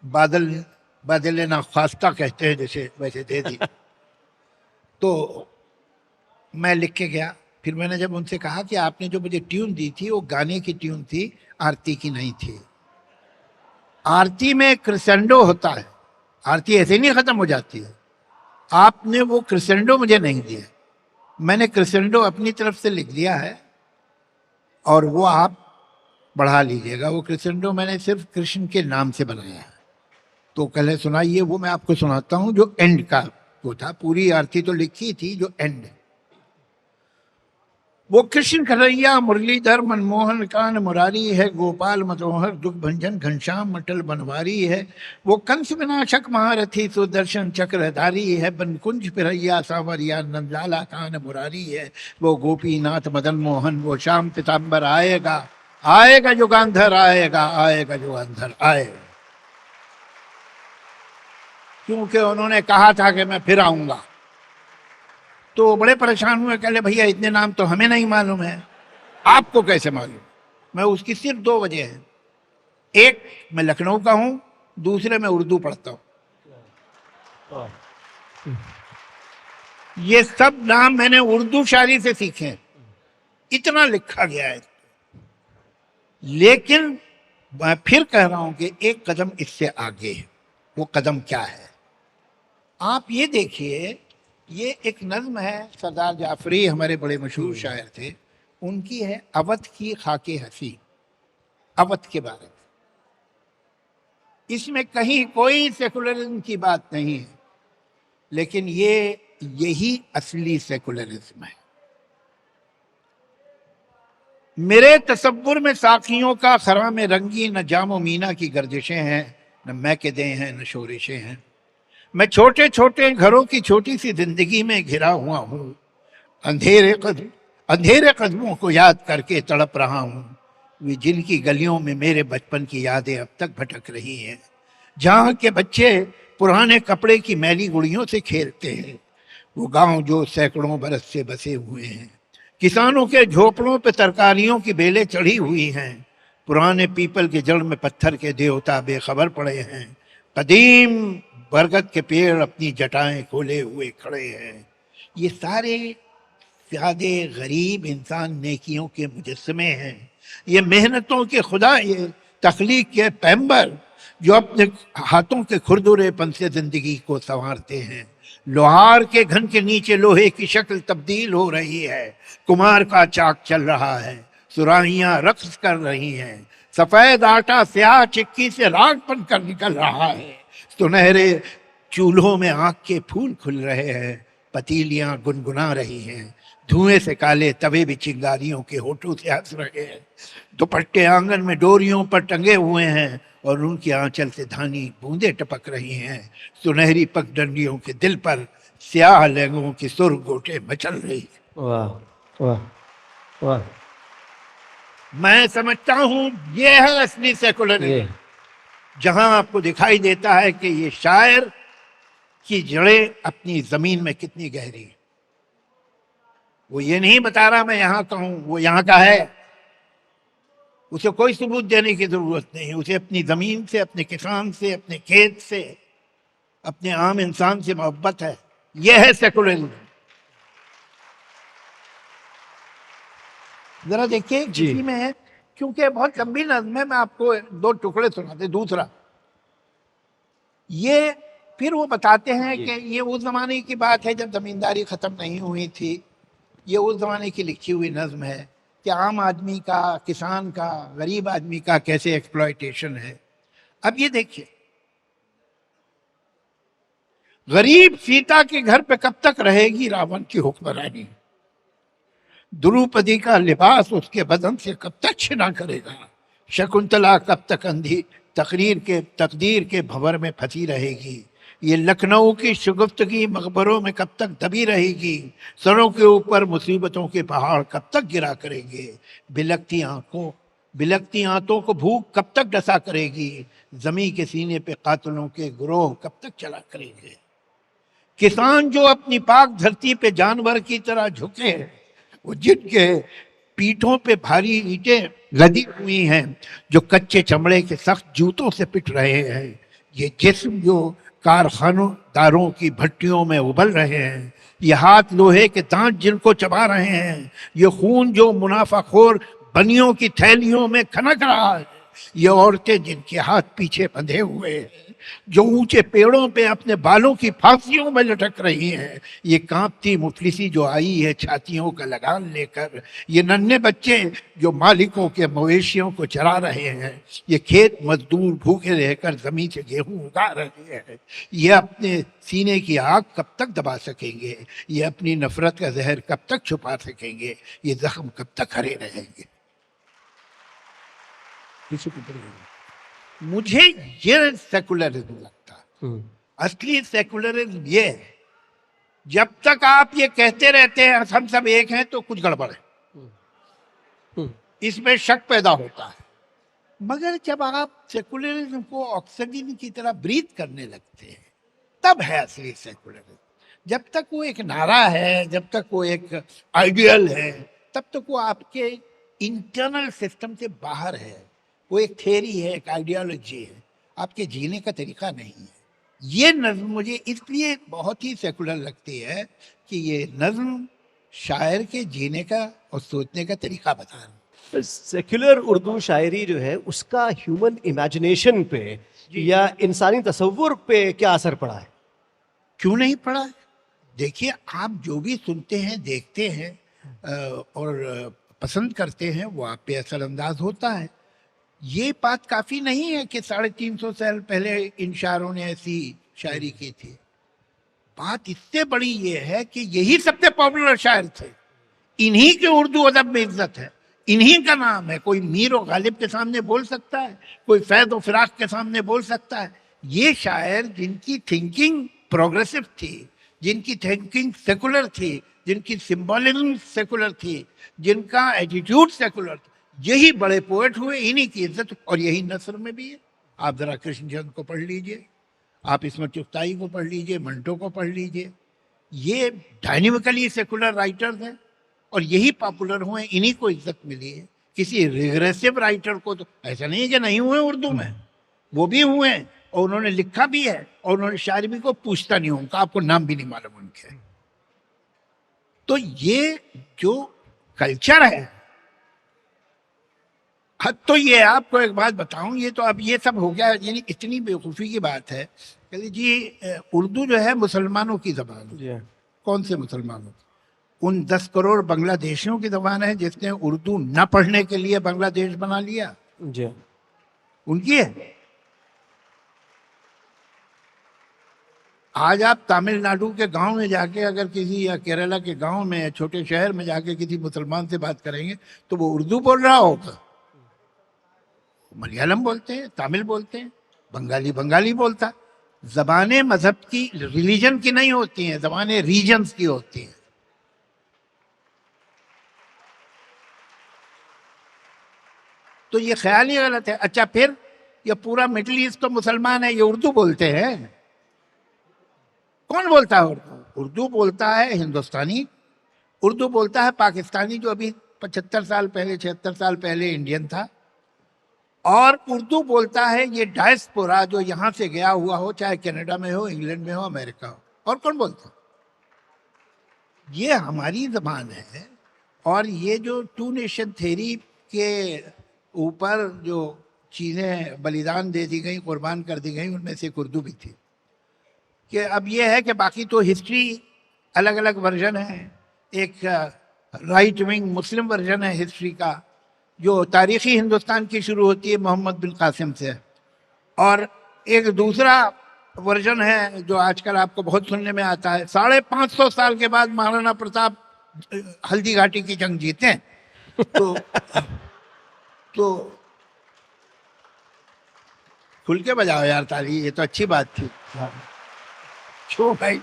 बादल बादल नाख्वास्ता कहते हैं जैसे, वैसे दे दी। तो मैं लिख के गया। फिर मैंने जब उनसे कहा कि आपने जो मुझे ट्यून दी थी वो गाने की ट्यून थी, आरती की नहीं थी। आरती में क्रिसेंडो होता है, आरती ऐसे नहीं खत्म हो जाती है। आपने वो क्रिसेंडो मुझे नहीं दिया, मैंने क्रिसेंडो अपनी तरफ से लिख दिया है और वो आप बढ़ा लीजिएगा। वो क्रिसेंडो मैंने सिर्फ कृष्ण के नाम से बनाया है। तो पहले सुनाइए, वो मैं आपको सुनाता हूँ जो एंड का वो था। पूरी आरती तो लिखी थी, जो एंड है वो कृष्ण कन्हैया मुरलीधर मनमोहन कान मुरारी है, गोपाल मनोहर दुख भंजन घनश्याम मटल बनवारी है। वो कंस विनाशक महारथी सुदर्शन चक्रधारी है, बनकुंज फिरैया सांवरिया नंदलाला कान मुरारी है। वो गोपीनाथ मदन मोहन वो श्याम पीताम्बर आएगा, आएगा युगांधर आएगा, आएगा युगांधर आएगा। क्योंकि उन्होंने कहा था कि मैं फिर आऊंगा। तो बड़े परेशान हुए, कहले भैया इतने नाम तो हमें नहीं मालूम है, आपको कैसे मालूम। मैं उसकी सिर्फ दो वजह है, एक मैं लखनऊ का हूं, दूसरे मैं उर्दू पढ़ता हूं। ये सब नाम मैंने उर्दू शायरी से सीखे हैं, इतना लिखा गया है। लेकिन मैं फिर कह रहा हूं कि एक कदम इससे आगे है। वो कदम क्या है, आप ये देखिए। ये एक नज्म है, सरदार जाफरी हमारे बड़े मशहूर शायर थे, उनकी है अवध की खाके हंसी, अवध के बारे में। इसमें कहीं कोई सेकुलरिज्म की बात नहीं है, लेकिन यही असली सेकुलरिज्म है। मेरे तसव्वुर में साखियों का खरा में रंगी, न जामो मीना की गर्दिशें हैं, न महकदे हैं न शोरिशें हैं। मैं छोटे छोटे घरों की छोटी सी जिंदगी में घिरा हुआ हूँ, अंधेरे कदमों को याद करके तड़प रहा हूँ। वे जिनकी गलियों में मेरे बचपन की यादें अब तक भटक रही हैं, जहाँ के बच्चे पुराने कपड़े की मैली गुड़ियों से खेलते हैं। वो गांव जो सैकड़ों बरस से बसे हुए हैं, किसानों के झोपड़ों पे तरकारियों की बेलें चढ़ी हुई हैं। पुराने पीपल के जड़ में पत्थर के देवता बेखबर पड़े हैं। कदीम बरगद के पेड़ अपनी जटाएं खोले हुए खड़े हैं। ये सारे सादे गरीब इंसान नेकियों के मुजस्समे हैं। ये मेहनतों के खुदा, ये तख्लीक के पैम्बर जो अपने हाथों के खुरदुरेपन से जिंदगी को संवारते हैं। लोहार के घन के नीचे लोहे की शक्ल तब्दील हो रही है। कुमार का चाक चल रहा है, सुराहियां रक्स कर रही हैं। सफेद आटा स्याह चिक्की से राख बनकर निकल रहा है। सुनहरे चूल्हों में आग के फूल खुल रहे हैं, पतीलियां गुनगुना रही हैं। धुएं से काले तवे भी चिंगारियों के होठों से हंस रहे हैं। दुपट्टे आंगन में डोरियों पर टंगे हुए हैं और उनकी आंचल से धानी बूंदे टपक रही हैं। सुनहरी पगडंडियों के दिल पर स्याह लहंगों की सुर गोटे मचल रही। वाह वाह वाह। मैं समझता हूं ये है असली सेकुलरिज्म, जहां आपको दिखाई देता है कि ये शायर की जड़ें अपनी जमीन में कितनी गहरी है। वो ये नहीं बता रहा मैं यहां का हूं, वो यहां का है। उसे कोई सबूत देने की जरूरत नहीं। उसे अपनी जमीन से, अपने किसान से, अपने खेत से, अपने आम इंसान से मोहब्बत है। यह है सेकुलरिज्म। जरा देखिए इसी में है, क्योंकि बहुत लंबी नज़्म है, मैं आपको दो टुकड़े सुनाते। दूसरा ये फिर वो बताते हैं कि ये उस जमाने की बात है जब जमींदारी खत्म नहीं हुई थी। ये उस जमाने की लिखी हुई नज्म है कि आम आदमी का, किसान का, गरीब आदमी का कैसे एक्सप्लॉयटेशन है। अब ये देखिए, गरीब सीता के घर पे कब तक रहेगी रावण की हुक्मरानी, द्रौपदी का लिबास उसके बदन से कब तक छिना करेगा, शकुंतला कब तक अंधी तकदीर के भंवर में फंसी रहेगी, ये लखनऊ की शगुफ्तगी मकबरों में कब तक दबी रहेगी, सरों के ऊपर मुसीबतों के पहाड़ कब तक गिरा करेंगे, बिलकती आंतों को भूख कब तक डसा करेगी, जमी के सीने पे कातलों के गिरोह कब तक चला करेंगे। किसान जो अपनी पाक धरती पे जानवर की तरह झुके हैं, वो जिनके पीठों पे भारी ईंटें लदी हुई हैं, जो कच्चे चमड़े के सख्त जूतों से पिट रहे हैं, ये जिस्म जो कारखानों की भट्टियों में उबल रहे हैं, ये हाथ लोहे के दांत जिनको चबा रहे हैं, ये खून जो मुनाफाखोर बनियों की थैलियों में खनक रहा है, ये औरतें जिनके हाथ पीछे बंधे हुए हैं, जो ऊंचे पेड़ों पे अपने बालों की फांसियों में लटक रही हैं, ये कांपती मुफलिसी जो आई है छातियों का लगान लेकर, ये नन्हे बच्चे जो मालिकों के मवेशियों को चरा रहे हैं, ये खेत मजदूर भूखे रहकर जमीन से गेहूं उगा रहे हैं, ये अपने सीने की आग कब तक दबा सकेंगे, ये अपनी नफरत का जहर कब तक छुपा सकेंगे, ये जख्म कब तक हरे रहेंगे। मुझे ये सेकुलरिज्म लगता है। असली सेकुलरिज्म ये है, जब तक आप ये कहते रहते हैं हम सब एक हैं तो कुछ गड़बड़ है, इसमें शक पैदा होता है। मगर जब आप सेकुलरिज्म को ऑक्सीजन की तरह ब्रीथ करने लगते हैं, तब है असली सेकुलरिज्म। जब तक वो एक नारा है, जब तक वो एक आइडियल है, तब तक वो आपके इंटरनल सिस्टम से बाहर है, वो एक थ्योरी है, एक आइडियोलॉजी है, आपके जीने का तरीका नहीं है। ये नज्म मुझे इसलिए बहुत ही सेकुलर लगती है कि ये नज्म शायर के जीने का और सोचने का तरीका बता रहा है। सेक्युलर उर्दू शायरी जो है उसका ह्यूमन इमेजिनेशन पे या इंसानी तसव्वुर पे क्या असर पड़ा है? क्यों नहीं पड़ा है? देखिए, आप जो भी सुनते हैं, देखते हैं और पसंद करते हैं, वो आप पे असरअंदाज होता है। ये बात काफी नहीं है कि 350 साल पहले इन शायरों ने ऐसी शायरी की थी। बात इससे बड़ी ये है कि यही सबसे पॉपुलर शायर थे, इन्हीं के उर्दू अदब में इज्जत है, इन्हीं का नाम है। कोई मीर और गालिब के सामने बोल सकता है, कोई फैज और फिराक के सामने बोल सकता है। ये शायर जिनकी थिंकिंग प्रोग्रेसिव थी, जिनकी थिंकिंग सेकुलर थी, जिनकी सिंबॉलिज्म सेकुलर थी, जिनका एटीट्यूड सेकुलर था, यही बड़े पोएट हुए, इन्हीं की इज्जत। और यही नस्र में भी है। आप जरा कृष्णचंद्र को पढ़ लीजिए, आप इसमें चुगताई को पढ़ लीजिए, मंटो को पढ़ लीजिए, ये डायनेमिकली सेकुलर राइटर्स हैं और यही पॉपुलर हुए, इन्हीं को इज्जत मिली है। किसी रिग्रेसिव राइटर को तो ऐसा नहीं है कि नहीं हुए उर्दू में, वो भी हुए हैं और उन्होंने लिखा भी है और उन्होंने शायरी भी को पूछता नहीं उनका, आपको नाम भी नहीं मालूम उनके। तो ये जो कल्चर है, तो ये आपको एक बात बताऊं, ये तो अब ये सब हो गया, यानी इतनी बेवकूफ़ी की बात है। कहते जी उर्दू जो है मुसलमानों की ज़बान है। कौन से मुसलमानों? उन 10 करोड़ बांग्लादेशियों की ज़बान है जिसने उर्दू न पढ़ने के लिए बांग्लादेश बना लिया जी, उनकी है। आज आप तमिलनाडु के गांव में जाके अगर किसी, या केरला के गांव में, छोटे शहर में जाके किसी मुसलमान से बात करेंगे तो वो उर्दू बोल रहा होगा, मलयालम बोलते हैं, तमिल बोलते हैं, बंगाली बोलता। जबानें मजहब की, रिलीजन की नहीं होती हैं, जबानें रीजन्स की होती हैं। तो ये ख्याल ही गलत है। अच्छा, फिर ये पूरा मिडिल ईस्ट तो मुसलमान है, ये उर्दू बोलते हैं। कौन बोलता है उर्दू? उर्दू बोलता है हिंदुस्तानी, उर्दू बोलता है पाकिस्तानी जो अभी 75 साल पहले, 76 साल पहले इंडियन था, और उर्दू बोलता है ये डायस्पोरा जो यहाँ से गया हुआ हो, चाहे कनाडा में हो, इंग्लैंड में हो, अमेरिका हो। और कौन बोलता? ये हमारी जबान है। और ये जो टू नेशन थ्योरी के ऊपर जो चीज़ें बलिदान दे दी गई, कुर्बान कर दी गई, उनमें से एक उर्दू भी थी। कि अब ये है कि बाकी तो हिस्ट्री अलग अलग वर्जन है। एक राइट विंग मुस्लिम वर्जन है हिस्ट्री का, जो तारीखी हिंदुस्तान की शुरू होती है मोहम्मद बिन कासिम से, और एक दूसरा वर्जन है जो आजकल आपको बहुत सुनने में आता है, 550 साल के बाद महाराणा प्रताप हल्दी घाटी की जंग जीते हैं। तो खुल के बजाओ यार ताली, ये तो अच्छी बात थी। क्यों भाई?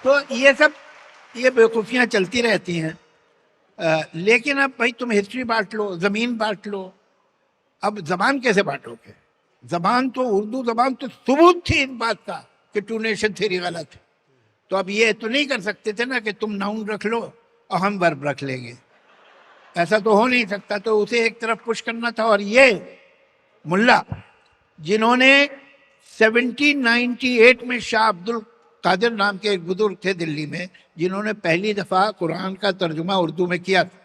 तो ये बेवकूफियां चलती रहती हैं। लेकिन अब भाई तुम हिस्ट्री बांट लो, जमीन बांट लो, अब जबान कैसे बांटोगे? जबान तो उर्दू जबान तो सबूत थी इस बात का कि टू नेशन थ्योरी गलत है। तो अब ये तो नहीं कर सकते थे ना कि तुम नाउन रख लो और हम वर्ब रख लेंगे, ऐसा तो हो नहीं सकता। तो उसे एक तरफ पुश करना था। और ये मुल्ला जिन्होंने 1798 में शाह अब्दुल कादिर नाम के एक बुजुर्ग थे दिल्ली में, जिन्होंने पहली दफा कुरान का तर्जुमा उर्दू में किया था।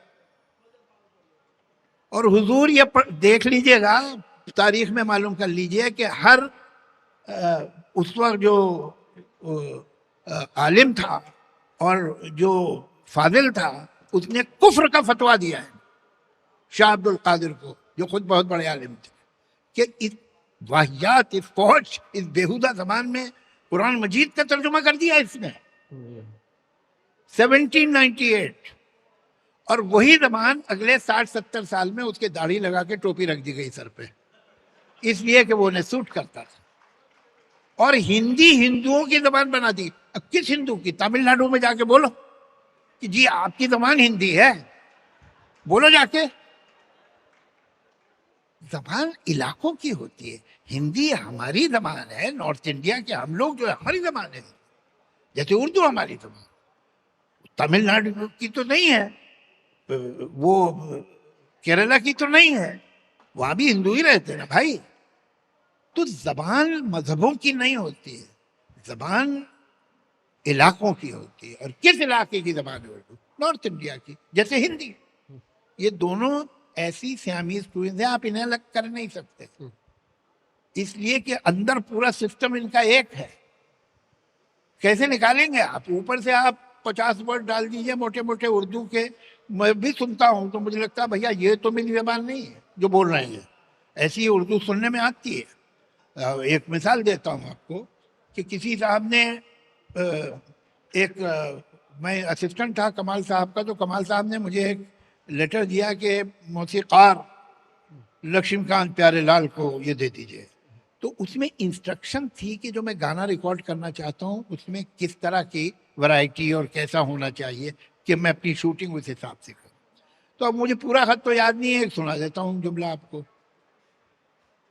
और हुजूर ये देख लीजिएगा, तारीख में मालूम कर लीजिए कि हर उस वक्त जो आलिम था और जो फादिल था, उसने कुफ्र का फतवा दिया है शाह अब्दुल कादिर को, जो खुद बहुत बड़े आलिम थे, कि इस वाहियात, इस फौज, इस बेहुदा जबान में कुरान मजीद का तर्जुमा कर दिया इसने 1798। और वही जबान अगले 60-70 साल में उसके दाढ़ी लगा के टोपी रख दी गई सर पे, इसलिए कि वो उन्हें सूट करता था। और हिंदी हिंदुओं की जबान बना दी। अब किस हिंदू की? तमिलनाडु में जाके बोलो कि जी आपकी जबान हिंदी है, बोलो जाके। जबान इलाकों की होती है। हिंदी हमारी जबान है, नॉर्थ इंडिया के हम लोग जो है, हमारी जबान है। जैसे उर्दू हमारी जबान, तमिलनाडु की तो नहीं है, वो केरला की तो नहीं है, वहां भी हिंदू ही रहते हैं ना भाई। तो जबान मजहबों की नहीं होती है, जबान इलाकों की होती है। और किस इलाके की जबान है उर्दू? नॉर्थ इंडिया की, जैसे हिंदी। ये दोनों ऐसी सियामीज ट्विंस हैं, आप इन्हें अलग कर नहीं सकते, इसलिए कि अंदर पूरा सिस्टम इनका एक है। कैसे निकालेंगे आप? ऊपर से आप 50 वर्ड डाल दीजिए मोटे मोटे उर्दू के। मैं भी सुनता हूं तो मुझे लगता है भैया ये तो मेरी जबान नहीं है जो बोल रहे हैं। ऐसी उर्दू सुनने में आती है। एक मिसाल देता हूं आपको कि किसी साहब ने मैं असिस्टेंट था कमाल साहब का, तो कमाल साहब ने मुझे एक लेटर दिया कि मौसीकार लक्ष्मीकांत प्यारेलाल को ये दे दीजिए। तो उसमें इंस्ट्रक्शन थी कि जो मैं गाना रिकॉर्ड करना चाहता हूँ उसमें किस तरह की वैरायटी और कैसा होना चाहिए कि मैं अपनी शूटिंग उस हिसाब से करूँ। तो अब मुझे पूरा खत तो याद नहीं है, एक सुना देता हूँ जुमला आपको।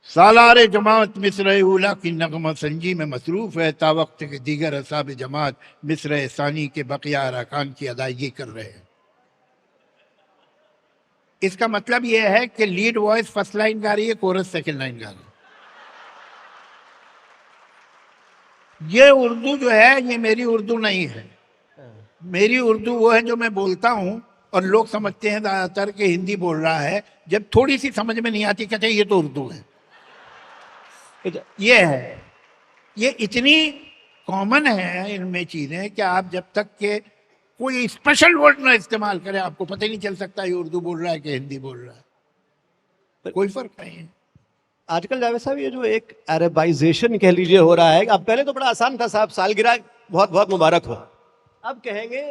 सालार जमात मिस्र उला की नगमा संजी में मसरूफ है, ता वक्त के दीगर असाब जमात मिस्र सानी के बकिया अरकान की अदायगी कर रहे हैं। इसका मतलब यह है कि लीड वॉइस फर्स्ट लाइन गा रही है, कोरस सेकंड लाइन गा रही है। ये उर्दू जो है ये मेरी उर्दू नहीं है। मेरी उर्दू वो है जो मैं बोलता हूँ और लोग समझते हैं ज्यादातर कि हिंदी बोल रहा है। जब थोड़ी सी समझ में नहीं आती कहते ये तो उर्दू है। ये है, ये इतनी कॉमन है इनमें चीजें कि आप जब तक के कोई स्पेशल वर्ड ना इस्तेमाल करें आपको पता ही नहीं चल सकता ये उर्दू बोल रहा है कि हिंदी बोल रहा है। कोई फर्क नहीं है। आजकल जावेद साहब ये जो एक अरबाइजेशन कह लीजिए हो रहा है, अब पहले तो बड़ा आसान था साहब, सालगिरह बहुत बहुत मुबारक हो। अब कहेंगे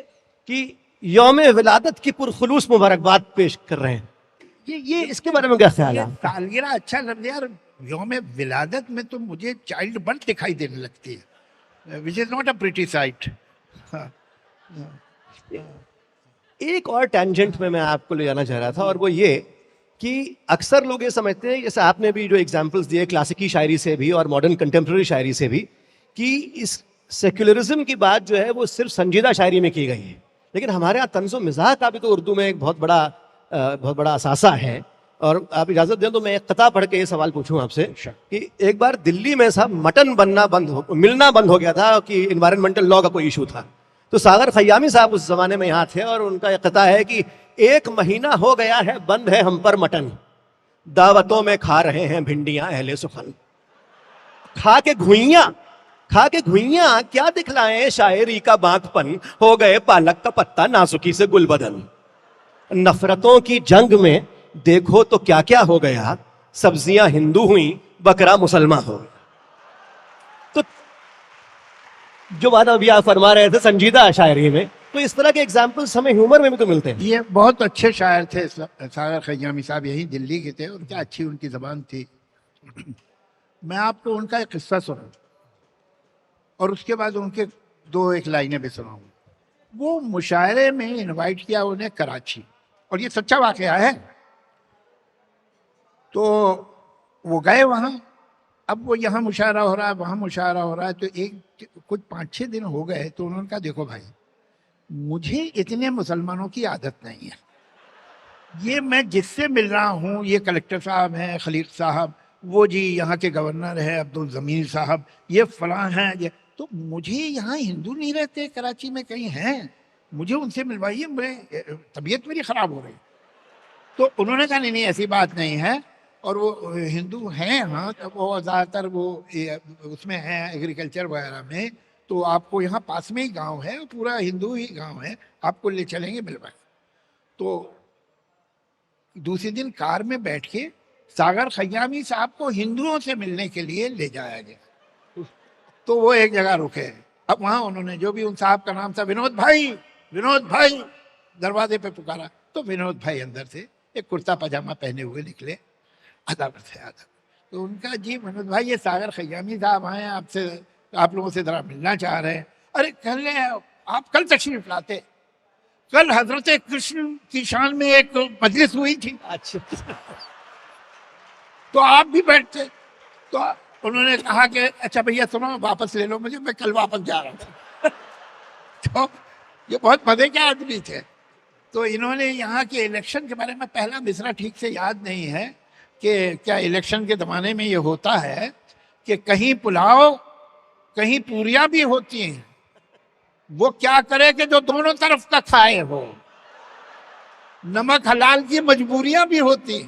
कि यौम विलादत की पुरखुलूस मुबारकबाद पेश कर रहे हैं। ये इसके बारे में क्या ख्याल है? सालगिरह अच्छा लफ्ज़ यार। यौम विलादत में तो मुझे चाइल्ड बर्थ दिखाई देने लगती है, which is not a pretty site. एक और टेंजेंट में मैं आपको ले जाना चाह रहा था, और वो ये कि अक्सर लोग ये समझते हैं, जैसे आपने भी जो एग्जाम्पल्स दिए क्लासिकी शायरी से भी और मॉडर्न कंटेम्प्रेरी शायरी से भी, कि इस सेक्युलरिज्म की बात जो है वो सिर्फ संजीदा शायरी में की गई है। लेकिन हमारे यहाँ तंज़ो मिज़ाह का भी तो उर्दू में एक बहुत बड़ा असासा है। और आप इजाज़त दें तो मैं एक कता पढ़ के ये सवाल पूछूं आपसे कि एक बार दिल्ली में साहब मटन मिलना बंद हो गया था कि इन्वायरमेंटल लॉ का कोई इशू था। तो सागर खयामी साहब उस जमाने में यहाँ थे और उनका एक कता है कि 1 महीना हो गया है बंद है हम पर मटन, दावतों में खा रहे हैं भिंडियां अहले सुखन। खा के घुइयां क्या दिखलाएं शायरी का बांकपन, हो गए पालक का पत्ता नासुकी से गुलबदन। नफरतों की जंग में देखो तो क्या क्या हो गया, सब्जियां हिंदू हुई बकरा मुसलमान हो गया। जो बात अभी आप फरमा रहे थे संजीदा शायरी में, तो इस तरह के एग्जाम्पल्स हमें ह्यूमर में भी तो मिलते हैं। ये बहुत अच्छे शायर थे सागर खयामी साहब, यही दिल्ली के थे और क्या अच्छी उनकी जबान थी। मैं आपको उनका एक किस्सा सुनाऊं और उसके बाद उनके दो एक लाइनें भी सुनाऊं। वो मुशायरे में इनवाइट किया उन्हें कराची, और ये सच्चा वाकया है। तो वो गए वहाँ। अब वो यहाँ मुशायरा हो रहा है, वहाँ मुशायरा हो रहा है। तो एक कुछ 5-6 दिन हो गए तो उन्होंने कहा देखो भाई, मुझे इतने मुसलमानों की आदत नहीं है। ये मैं जिससे मिल रहा हूँ, ये कलेक्टर साहब हैं खलील साहब, वो जी यहाँ के गवर्नर है अब्दुल जमीर साहब, ये फलां हैं, ये तो मुझे यहाँ हिंदू नहीं रहते कराची में कहीं हैं, मुझे उनसे मिलवाइए, मैं तबीयत मेरी ख़राब हो रही। तो उन्होंने कहा नहीं नहीं ऐसी बात नहीं है, और वो हिंदू हैं हाँ, तो वो ज़्यादातर वो उसमें हैं एग्रीकल्चर वगैरह में, तो आपको यहाँ पास में ही गांव है, पूरा हिंदू ही गांव है, आपको ले चलेंगे मिलवाए। तो दूसरे दिन कार में बैठ के सागर खयामी साहब को हिंदुओं से मिलने के लिए ले जाया गया। तो वो एक जगह रुके। अब वहाँ उन्होंने जो भी उन साहब का नाम था, विनोद भाई दरवाजे पे पुकारा। तो विनोद भाई अंदर से एक कुर्ता पजामा पहने हुए निकले, अदाब से आदब। तो उनका जी विनोद भाई, ये सागर खयामी साहब आए हैं आपसे, आप लोगों से जरा मिलना चाह रहे हैं। अरे कल आप कल तशरीफ लाते, कल हजरत कृष्ण की शान में एक मजलिस हुई थी, अच्छा। तो आप भी बैठते। तो उन्होंने कहा कि अच्छा भैया सुनो, वापस ले लो मुझे, मैं कल वापस जा रहा था। तो ये बहुत मजे के आदमी थे। तो इन्होंने यहाँ के इलेक्शन के बारे में, पहला मिसरा ठीक से याद नहीं है कि क्या इलेक्शन के ज़माने में ये होता है कि कहीं पुलाव कहीं पूरियां भी होती हैं, वो क्या करे कि जो दोनों तरफ का खाए हो, नमक हलाल की मजबूरियां भी होती।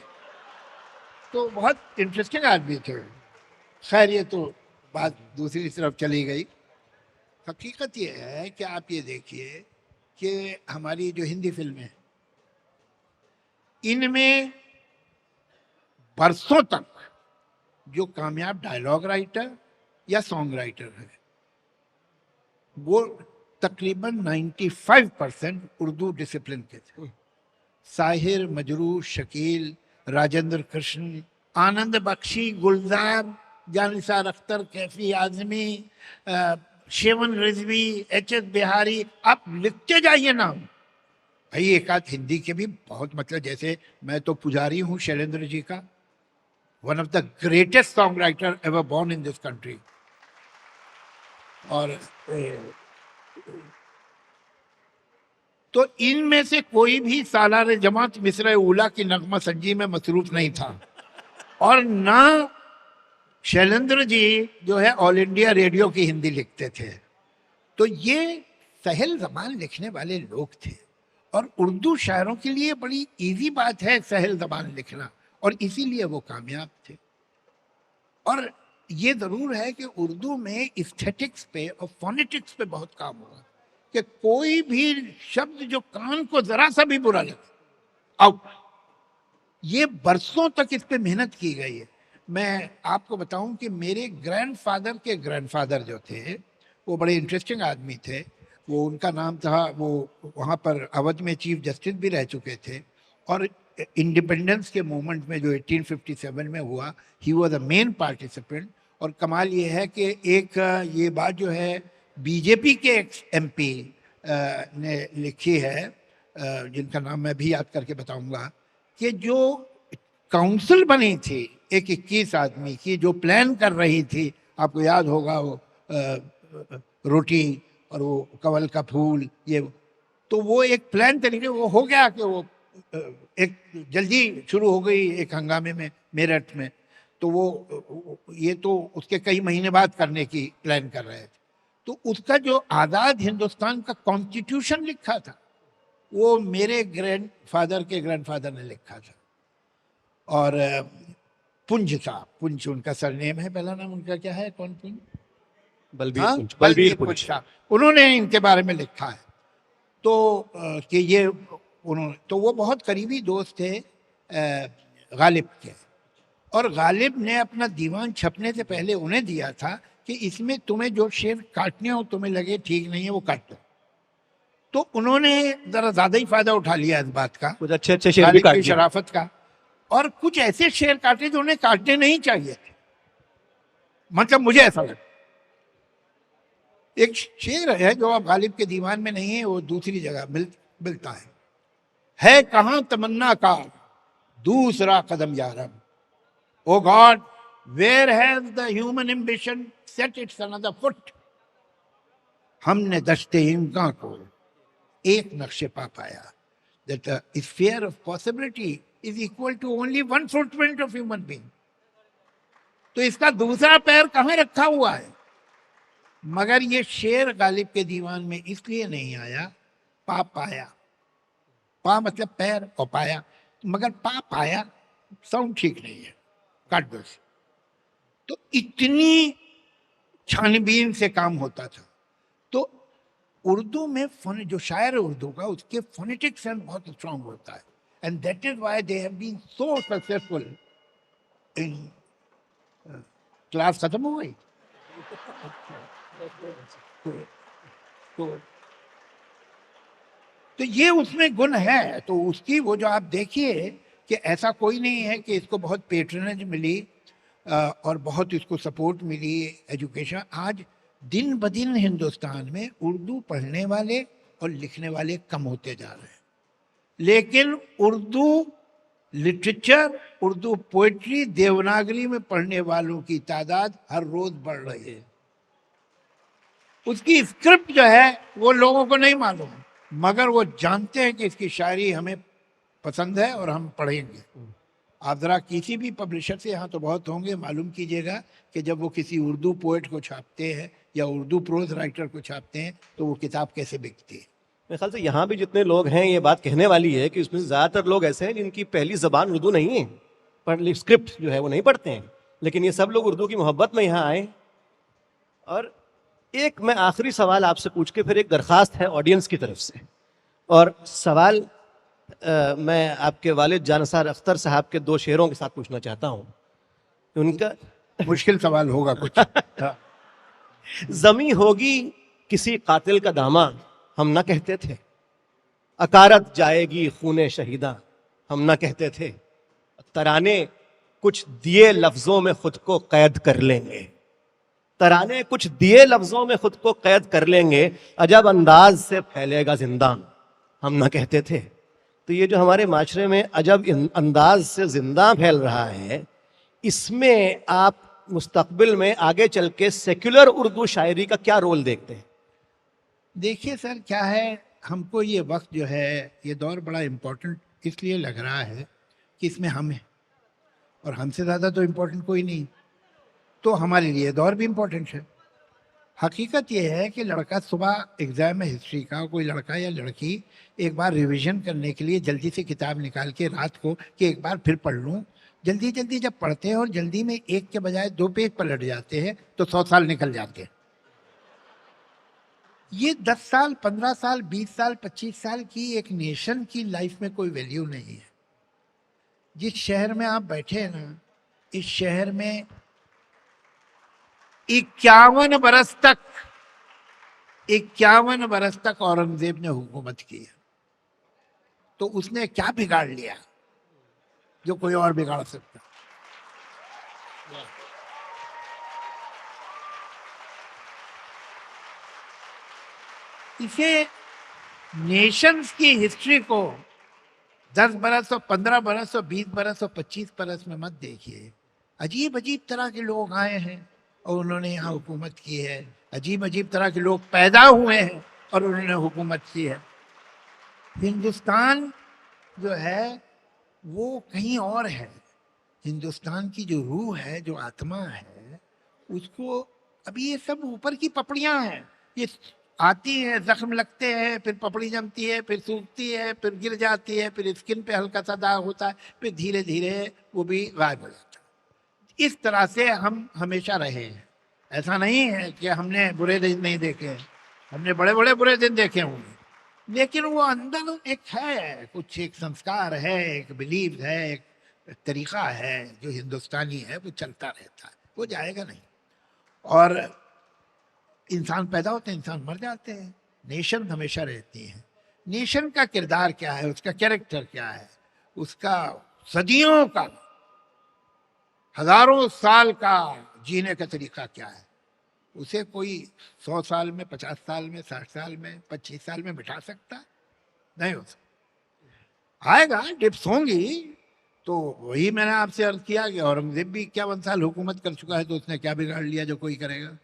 तो बहुत इंटरेस्टिंग आदमी थे। खैर ये तो बात दूसरी तरफ चली गई। हकीकत ये है कि आप ये देखिए कि हमारी जो हिंदी फिल्में हैं, इनमें बरसों तक जो कामयाब डायलॉग राइटर या सॉन्ग राइटर है, वो तकरीबन 95% उर्दू डिसिप्लिन के थे। साहिर, मजरू, शकील, राजेंद्र कृष्ण, आनंद बख्शी, गुलजार, जानिसार अख्तर, कैफी आजमी, शेवन रिजवी, एच.एस. बिहारी, आप लिखते जाइए नाम। भाई एक आध हिंदी के भी बहुत, मतलब जैसे मैं तो पुजारी हूँ शैलेंद्र जी का, one of the greatest song writer ever born in this country. और तो इनमें से कोई भी सालार जमात मिसरा उला की नगमा संजी में मसरूफ नहीं था, और ना शैलेंद्र जी जो है ऑल इंडिया रेडियो की हिंदी लिखते थे। तो ये सहल ज़बान लिखने वाले लोग थे, और उर्दू शायरों के लिए बड़ी इजी बात है सहल ज़बान लिखना, और इसीलिए वो कामयाब थे। और ये ज़रूर है कि उर्दू में एस्थेटिक्स पे और फोनेटिक्स पे बहुत काम हुआ, कि कोई भी शब्द जो कान को जरा सा भी बुरा लगे, आउट। ये बरसों तक इस पे मेहनत की गई है। मैं आपको बताऊं कि मेरे ग्रैंडफादर के ग्रैंडफादर जो थे, वो बड़े इंटरेस्टिंग आदमी थे। वो उनका नाम था, वो वहाँ पर अवध में चीफ जस्टिस भी रह चुके थे, और इंडिपेंडेंस के मूवमेंट में जो 1857 में हुआ, he was a main participant. और कमाल ये है कि एक ये बात जो है बीजेपी के एक्स एमपी ने लिखी है, जिनका नाम मैं भी याद करके बताऊंगा, कि जो काउंसिल बनी थी एक 21 आदमी की, जो प्लान कर रही थी, आपको याद होगा वो रोटी और वो कवल का फूल, ये तो वो एक प्लान तरीके वो हो गया कि वो एक जल्दी शुरू हो गई एक हंगामे में मेरठ में। तो वो ये तो उसके कई महीने बाद करने की प्लान कर रहे थे। तो उसका जो आज़ाद हिंदुस्तान का कॉन्स्टिट्यूशन लिखा था, वो मेरे ग्रैंडफादर के ग्रैंडफादर ने लिखा था। और पुंज साहब, पुंज उनका सरनेम है, पहला नाम उनका क्या है, कौन पुंज? बलबीर पुंज साहब, उन्होंने इनके बारे में लिखा है। तो कि ये उन्होंने, तो वो बहुत करीबी दोस्त थे गालिब के, और गालिब ने अपना दीवान छपने से पहले उन्हें दिया था कि कि इसमें तुम्हें जो शेर काटने हो, तुम्हें लगे ठीक नहीं है, वो काट दो। तो उन्होंने जरा ज्यादा ही फायदा उठा लिया इस बात का, कुछ अच्छे अच्छे शेर भी गालिब काट की दिए। शराफत का, और कुछ ऐसे शेर काटे जो उन्हें काटने नहीं चाहिए थे। मतलब मुझे ऐसा लगा। एक शेर है जो अब गालिब के दीवान में नहीं है, वो दूसरी जगह मिलता है कहाँ तमन्ना का दूसरा कदम यारब, oh God where has the human ambition set its another foot. हमने दश्ते इम्का को एक नक्शे पा पाया, that the sphere of possibility is equal to only one footprint of human being। तो इसका दूसरा पैर कहाँ रखा हुआ है? मगर ये शेर गालिब के दीवान में इसलिए नहीं आया, पा पाया। पा मतलब पैर, और पाया, मगर पा पाया साउंड ठीक नहीं है, काट दो। तो इतनी छानबीन से काम होता था। तो उर्दू में जो शायर है उर्दू का, उसके फोनेटिक सेंस बहुत स्ट्रांग होता है, and that is why they have been so successful in. Class खत्म हो गई? तो ये उसमें गुण है। तो उसकी वो जो आप देखिए कि ऐसा कोई नहीं है कि इसको बहुत पेट्रनेज मिली और बहुत इसको सपोर्ट मिली एजुकेशन। आज दिन ब दिन हिंदुस्तान में उर्दू पढ़ने वाले और लिखने वाले कम होते जा रहे हैं, लेकिन उर्दू लिटरेचर, उर्दू पोइट्री देवनागरी में पढ़ने वालों की तादाद हर रोज बढ़ रही है। उसकी स्क्रिप्ट जो है वो लोगों को नहीं मालूम, मगर वो जानते हैं कि इसकी शायरी हमें पसंद है और हम पढ़ेंगे। आप जरा किसी भी पब्लिशर से, यहाँ तो बहुत होंगे, मालूम कीजिएगा कि जब वो किसी उर्दू पोएट को छापते हैं या उर्दू प्रोज राइटर को छापते हैं तो वो किताब कैसे बिकती है। मेरे ख्याल से यहाँ भी जितने लोग हैं ये बात कहने वाली है कि उसमें ज़्यादातर लोग ऐसे हैं जिनकी पहली ज़बान उर्दू नहीं है, पर स्क्रिप्ट जो है वो नहीं पढ़ते हैं, लेकिन ये सब लोग उर्दू की मोहब्बत में यहाँ आए। और एक मैं आखिरी सवाल आपसे पूछ के फिर एक दरख्वास्त है ऑडियंस की तरफ से, और सवाल मैं आपके वालिद जानसार अख्तर साहब के दो शेरों के साथ पूछना चाहता हूँ। उनका मुश्किल सवाल होगा कुछ। जमी होगी किसी कातिल का दामा, हम न कहते थे, अकारत जाएगी खूने शहीदा, हम न कहते थे, तराने कुछ दिए लफ्जों में खुद को कैद कर लेंगे, तराने कुछ दिए लफ्जों में खुद को कैद कर लेंगे, अजब अंदाज से फैलेगा जिंदा, हम न कहते थे। तो ये जो हमारे माशरे में अजब अंदाज से जिंदा फैल रहा है, इसमें आप मुस्तकबिल में आगे चल के सेक्युलर उर्दू शायरी का क्या रोल देखते हैं? देखिए सर, क्या है, हमको ये वक्त जो है, ये दौर बड़ा इम्पोर्टेंट इसलिए लग रहा है कि इसमें हम हैं, और हमसे ज़्यादा तो इम्पोर्टेंट कोई नहीं, तो हमारे लिए दौर भी इम्पोर्टेंट है। हकीकत ये है कि लड़का सुबह एग्ज़ाम है हिस्ट्री का, कोई लड़का या लड़की एक बार रिवीजन करने के लिए जल्दी से किताब निकाल के रात को कि एक बार फिर पढ़ लूँ, जल्दी जल्दी जब पढ़ते हैं और जल्दी में एक के बजाय 2 पेज पलट जाते हैं तो 100 साल निकल जाते हैं। ये 10 साल, 15 साल, 20 साल, 25 साल की एक नेशन की लाइफ में कोई वैल्यू नहीं है। जिस शहर में आप बैठे हैं ना, इस शहर में 51 बरस तक औरंगजेब ने हुकूमत की है, तो उसने क्या बिगाड़ लिया जो कोई और बिगाड़ सकता? इसे नेशंस की हिस्ट्री को 10 बरस और 15 बरस और 20 बरस और 25 बरस में मत देखिए। अजीब अजीब तरह के लोग आए हैं और उन्होंने यहाँ हुकूमत की है, अजीब अजीब तरह के लोग पैदा हुए हैं और उन्होंने हुकूमत की है। हिंदुस्तान जो है वो कहीं और है। हिंदुस्तान की जो रूह है, जो आत्मा है, उसको अभी ये सब ऊपर की पपड़ियां हैं, ये आती है, जख्म लगते हैं, फिर पपड़ी जमती है, फिर सूखती है, फिर गिर जाती है, फिर स्किन पे हल्का सा दाग होता है, फिर धीरे धीरे वो भी गायब हो जाता है। इस तरह से हम हमेशा रहे हैं। ऐसा नहीं है कि हमने बुरे दिन नहीं देखे हैं, हमने बड़े बड़े बुरे दिन देखे होंगे, लेकिन वो अंदर एक है, कुछ एक संस्कार है, एक बिलीव है, एक तरीका है जो हिंदुस्तानी है, वो चलता रहता है, वो जाएगा नहीं। और इंसान पैदा होते हैं, इंसान मर जाते हैं, नेशन हमेशा रहती हैं। नेशन का किरदार क्या है, उसका कैरेक्टर क्या है, उसका सदियों का, हजारों साल का जीने का तरीका क्या है, उसे कोई 100 साल में, 50 साल में, 60 साल में, 25 साल में बिठा सकता है? नहीं हो सकता। आएगा, डिप्स होंगी। तो वही मैंने आपसे अर्ज किया कि औरंगजेब भी 51 साल हुकूमत कर चुका है, तो उसने क्या बिगाड़ लिया जो कोई करेगा?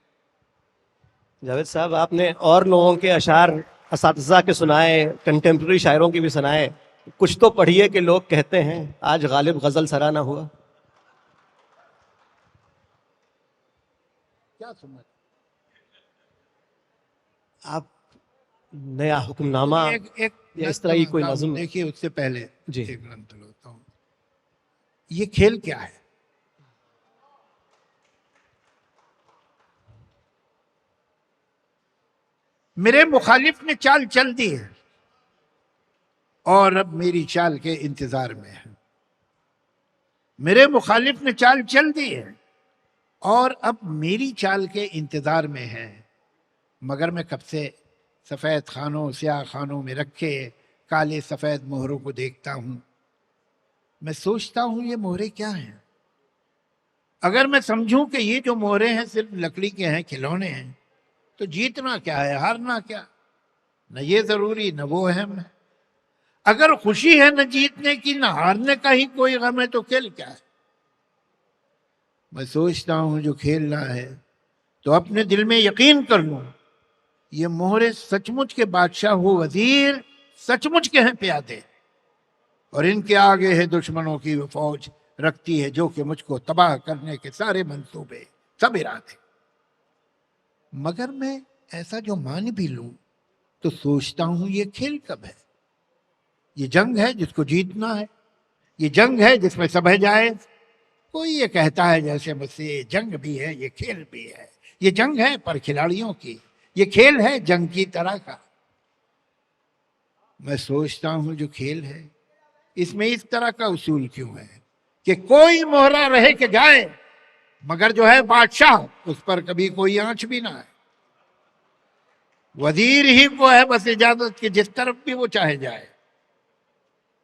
जावेद साहब, आपने और लोगों के अशार असातिज़ा के सुनाए, कंटेम्प्रेरी शायरों की भी सुनाए। कुछ तो पढ़िए कि लोग कहते हैं आज गालिब गजल सराहना हुआ। क्या सुना? आप नया हुक्मनामा एक या इस तरह की कोई नज़्म? देखिए, उससे पहले जी। एक ग्रंथ लोता हूँ। ये खेल क्या है? मेरे मुखालिफ ने चाल चल दी है और अब मेरी चाल के इंतजार में है। मेरे मुखालिफ ने चाल चल दी है और अब मेरी चाल के इंतजार में है। मगर मैं कब से सफेद खानों, स्याह खानों में रखे काले सफेद मोहरों को देखता हूं। मैं सोचता हूं ये मोहरे क्या हैं। अगर मैं समझूं कि ये जो मोहरे हैं सिर्फ लकड़ी के हैं, खिलौने हैं, तो जीतना क्या है, हारना क्या? न ये जरूरी न वो अहम है। अगर खुशी है न जीतने की न हारने का ही कोई गम है, तो खेल क्या है? मैं सोचता हूं जो खेलना है तो अपने दिल में यकीन कर लूं, ये मोहरे सचमुच के बादशाह हो वजीर, सचमुच के हैं प्यादे, और इनके आगे है दुश्मनों की वो फौज रखती है जो कि मुझको तबाह करने के सारे मंसूबे, सब इरादे। मगर मैं ऐसा जो मान भी लूं तो सोचता हूं ये खेल कब है? ये जंग है जिसको जीतना है, ये जंग है जिसमें सब है जाए। कोई ये कहता है जैसे मुझसे ये जंग भी है, ये खेल भी है। ये जंग है पर खिलाड़ियों की, ये खेल है जंग की तरह का। मैं सोचता हूं जो खेल है इसमें इस तरह का उसूल क्यों है कि कोई मोहरा रहे के जाए, मगर जो है बादशाह उस पर कभी कोई आंच भी ना है। वजीर ही को है बस इजाजत की जिस तरफ भी वो चाहे जाए।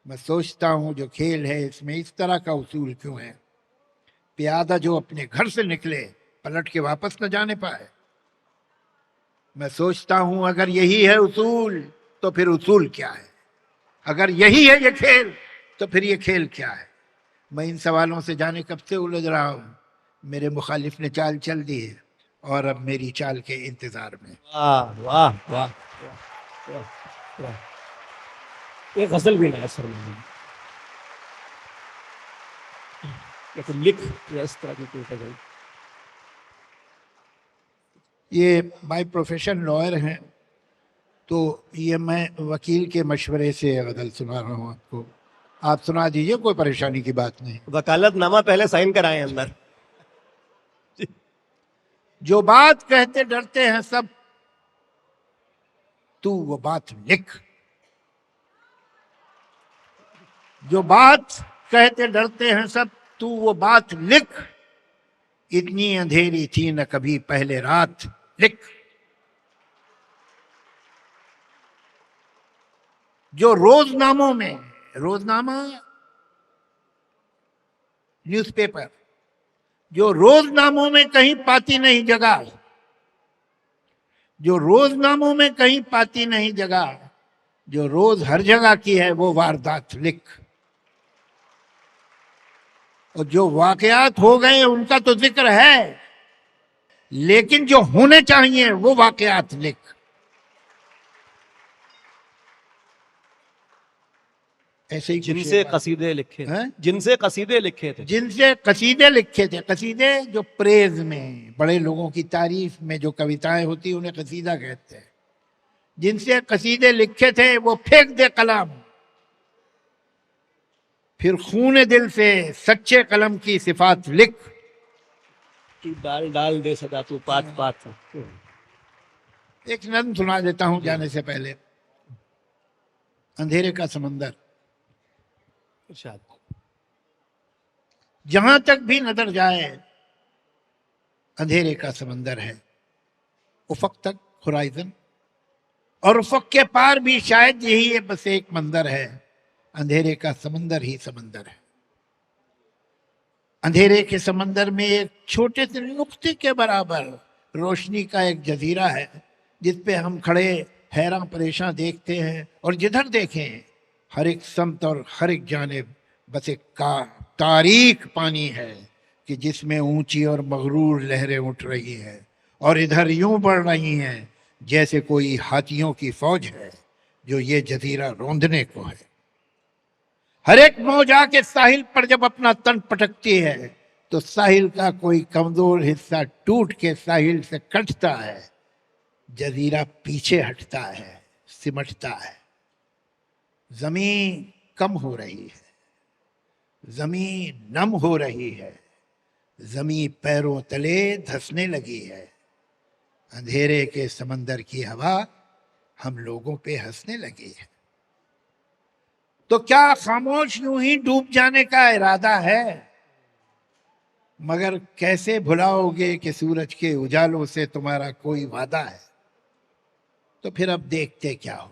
मैं सोचता हूं जो खेल है इसमें इस तरह का उसूल क्यों है। प्यादा जो अपने घर से निकले पलट के वापस न जाने पाए। मैं सोचता हूं अगर यही है उसूल तो फिर उसूल क्या है? अगर यही है ये खेल तो फिर ये खेल क्या है? मैं इन सवालों से जाने कब से उलझ रहा हूं। मेरे मुखालिफ ने चाल चल दी है और अब मेरी चाल के इंतजार में। वाह वाह वाह वाह वाह। एक गजल भी नहीं सर में, या तो लिख या इस तरह की कोई गजल। ये बाय प्रोफेशन लॉयर हैं, तो ये मैं वकील के मशवरे से गजल सुना रहा हूँ आपको। आप सुना दीजिए, कोई परेशानी की बात नहीं। वकालतनामा पहले साइन कराएं अंदर। जो बात कहते डरते हैं सब, तू वो बात लिख। जो बात कहते डरते हैं सब, तू वो बात लिख। इतनी अंधेरी थी न कभी पहले रात, लिख। जो रोजनामों में, रोजनामा न्यूज़पेपर, जो रोजनामों में कहीं पाती नहीं जगह, जो रोजनामों में कहीं पाती नहीं जगह, जो रोज हर जगह की है वो वारदात लिख। और जो वाकयात हो गए उनका तो जिक्र है, लेकिन जो होने चाहिए वो वाकयात लिख। ऐसे ही जिनसे कसीदे लिखे हैं? जिनसे कसीदे लिखे थे, जिनसे कसीदे लिखे थे। कसीदे जो प्रेज में, बड़े लोगों की तारीफ में जो कविताएं होती उन्हें कसीदा कहते हैं। जिनसे कसीदे लिखे थे वो फेंक दे कलम, फिर खून दिल से सच्चे कलम की सिफात लिख। तू डाल डाल दे सदा तू पात पात। एक नज्म सुना देता हूं जाने से पहले। अंधेरे का समंदर। इरशाद। जहां तक भी नजर जाए अंधेरे का समंदर है। उफक तक, होराइजन, और उफक के पार भी शायद यही है, बस एक मंदिर है, अंधेरे का समंदर ही समंदर है। अंधेरे के समंदर में एक छोटे से नुक्ते के बराबर रोशनी का एक जजीरा है, जिस पे हम खड़े हैरान परेशान देखते हैं, और जिधर देखें हर एक समत और हर एक जानिब बस एक तारीक पानी है कि जिसमें ऊंची और मगरूर लहरें उठ रही हैं और इधर यूं बढ़ रही हैं जैसे कोई हाथियों की फौज है जो ये जजीरा रौंदने को है। हर एक मौज आके साहिल पर जब अपना तन पटकती है तो साहिल का कोई कमजोर हिस्सा टूट के साहिल से कटता है, जजीरा पीछे हटता है, सिमटता है। जमीन कम हो रही है, जमीन नम हो रही है, जमीन पैरों तले धंसने लगी है। अंधेरे के समंदर की हवा हम लोगों पे हंसने लगी है। तो क्या खामोश यूं ही डूब जाने का इरादा है? मगर कैसे भुलाओगे कि सूरज के उजालों से तुम्हारा कोई वादा है? तो फिर अब देखते क्या हो।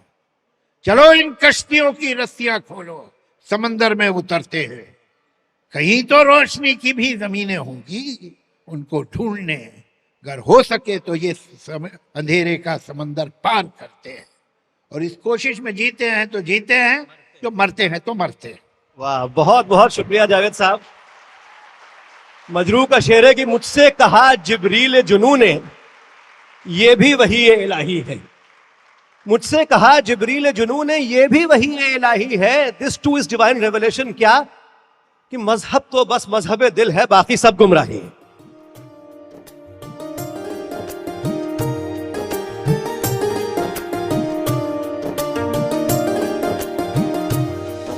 चलो इन कश्तियों की रस्सियां खोलो, समंदर में उतरते हैं। कहीं तो रोशनी की भी जमीनें होंगी, उनको ढूंढने, अगर हो सके तो ये अंधेरे का समंदर पार करते हैं, और इस कोशिश में जीते हैं तो जीते हैं, जो मरते हैं तो मरते हैं। वाह, बहुत बहुत शुक्रिया जावेद साहब। मजरू का शेर है कि मुझसे कहा जिब्रील जुनू ने, ये भी वही इलाही है। मुझसे कहा जिब्रील जुनू ने, ये भी वही इलाही है। This two is divine revelation. क्या कि मजहब तो बस मजहब दिल है, बाकी सब गुमराही है।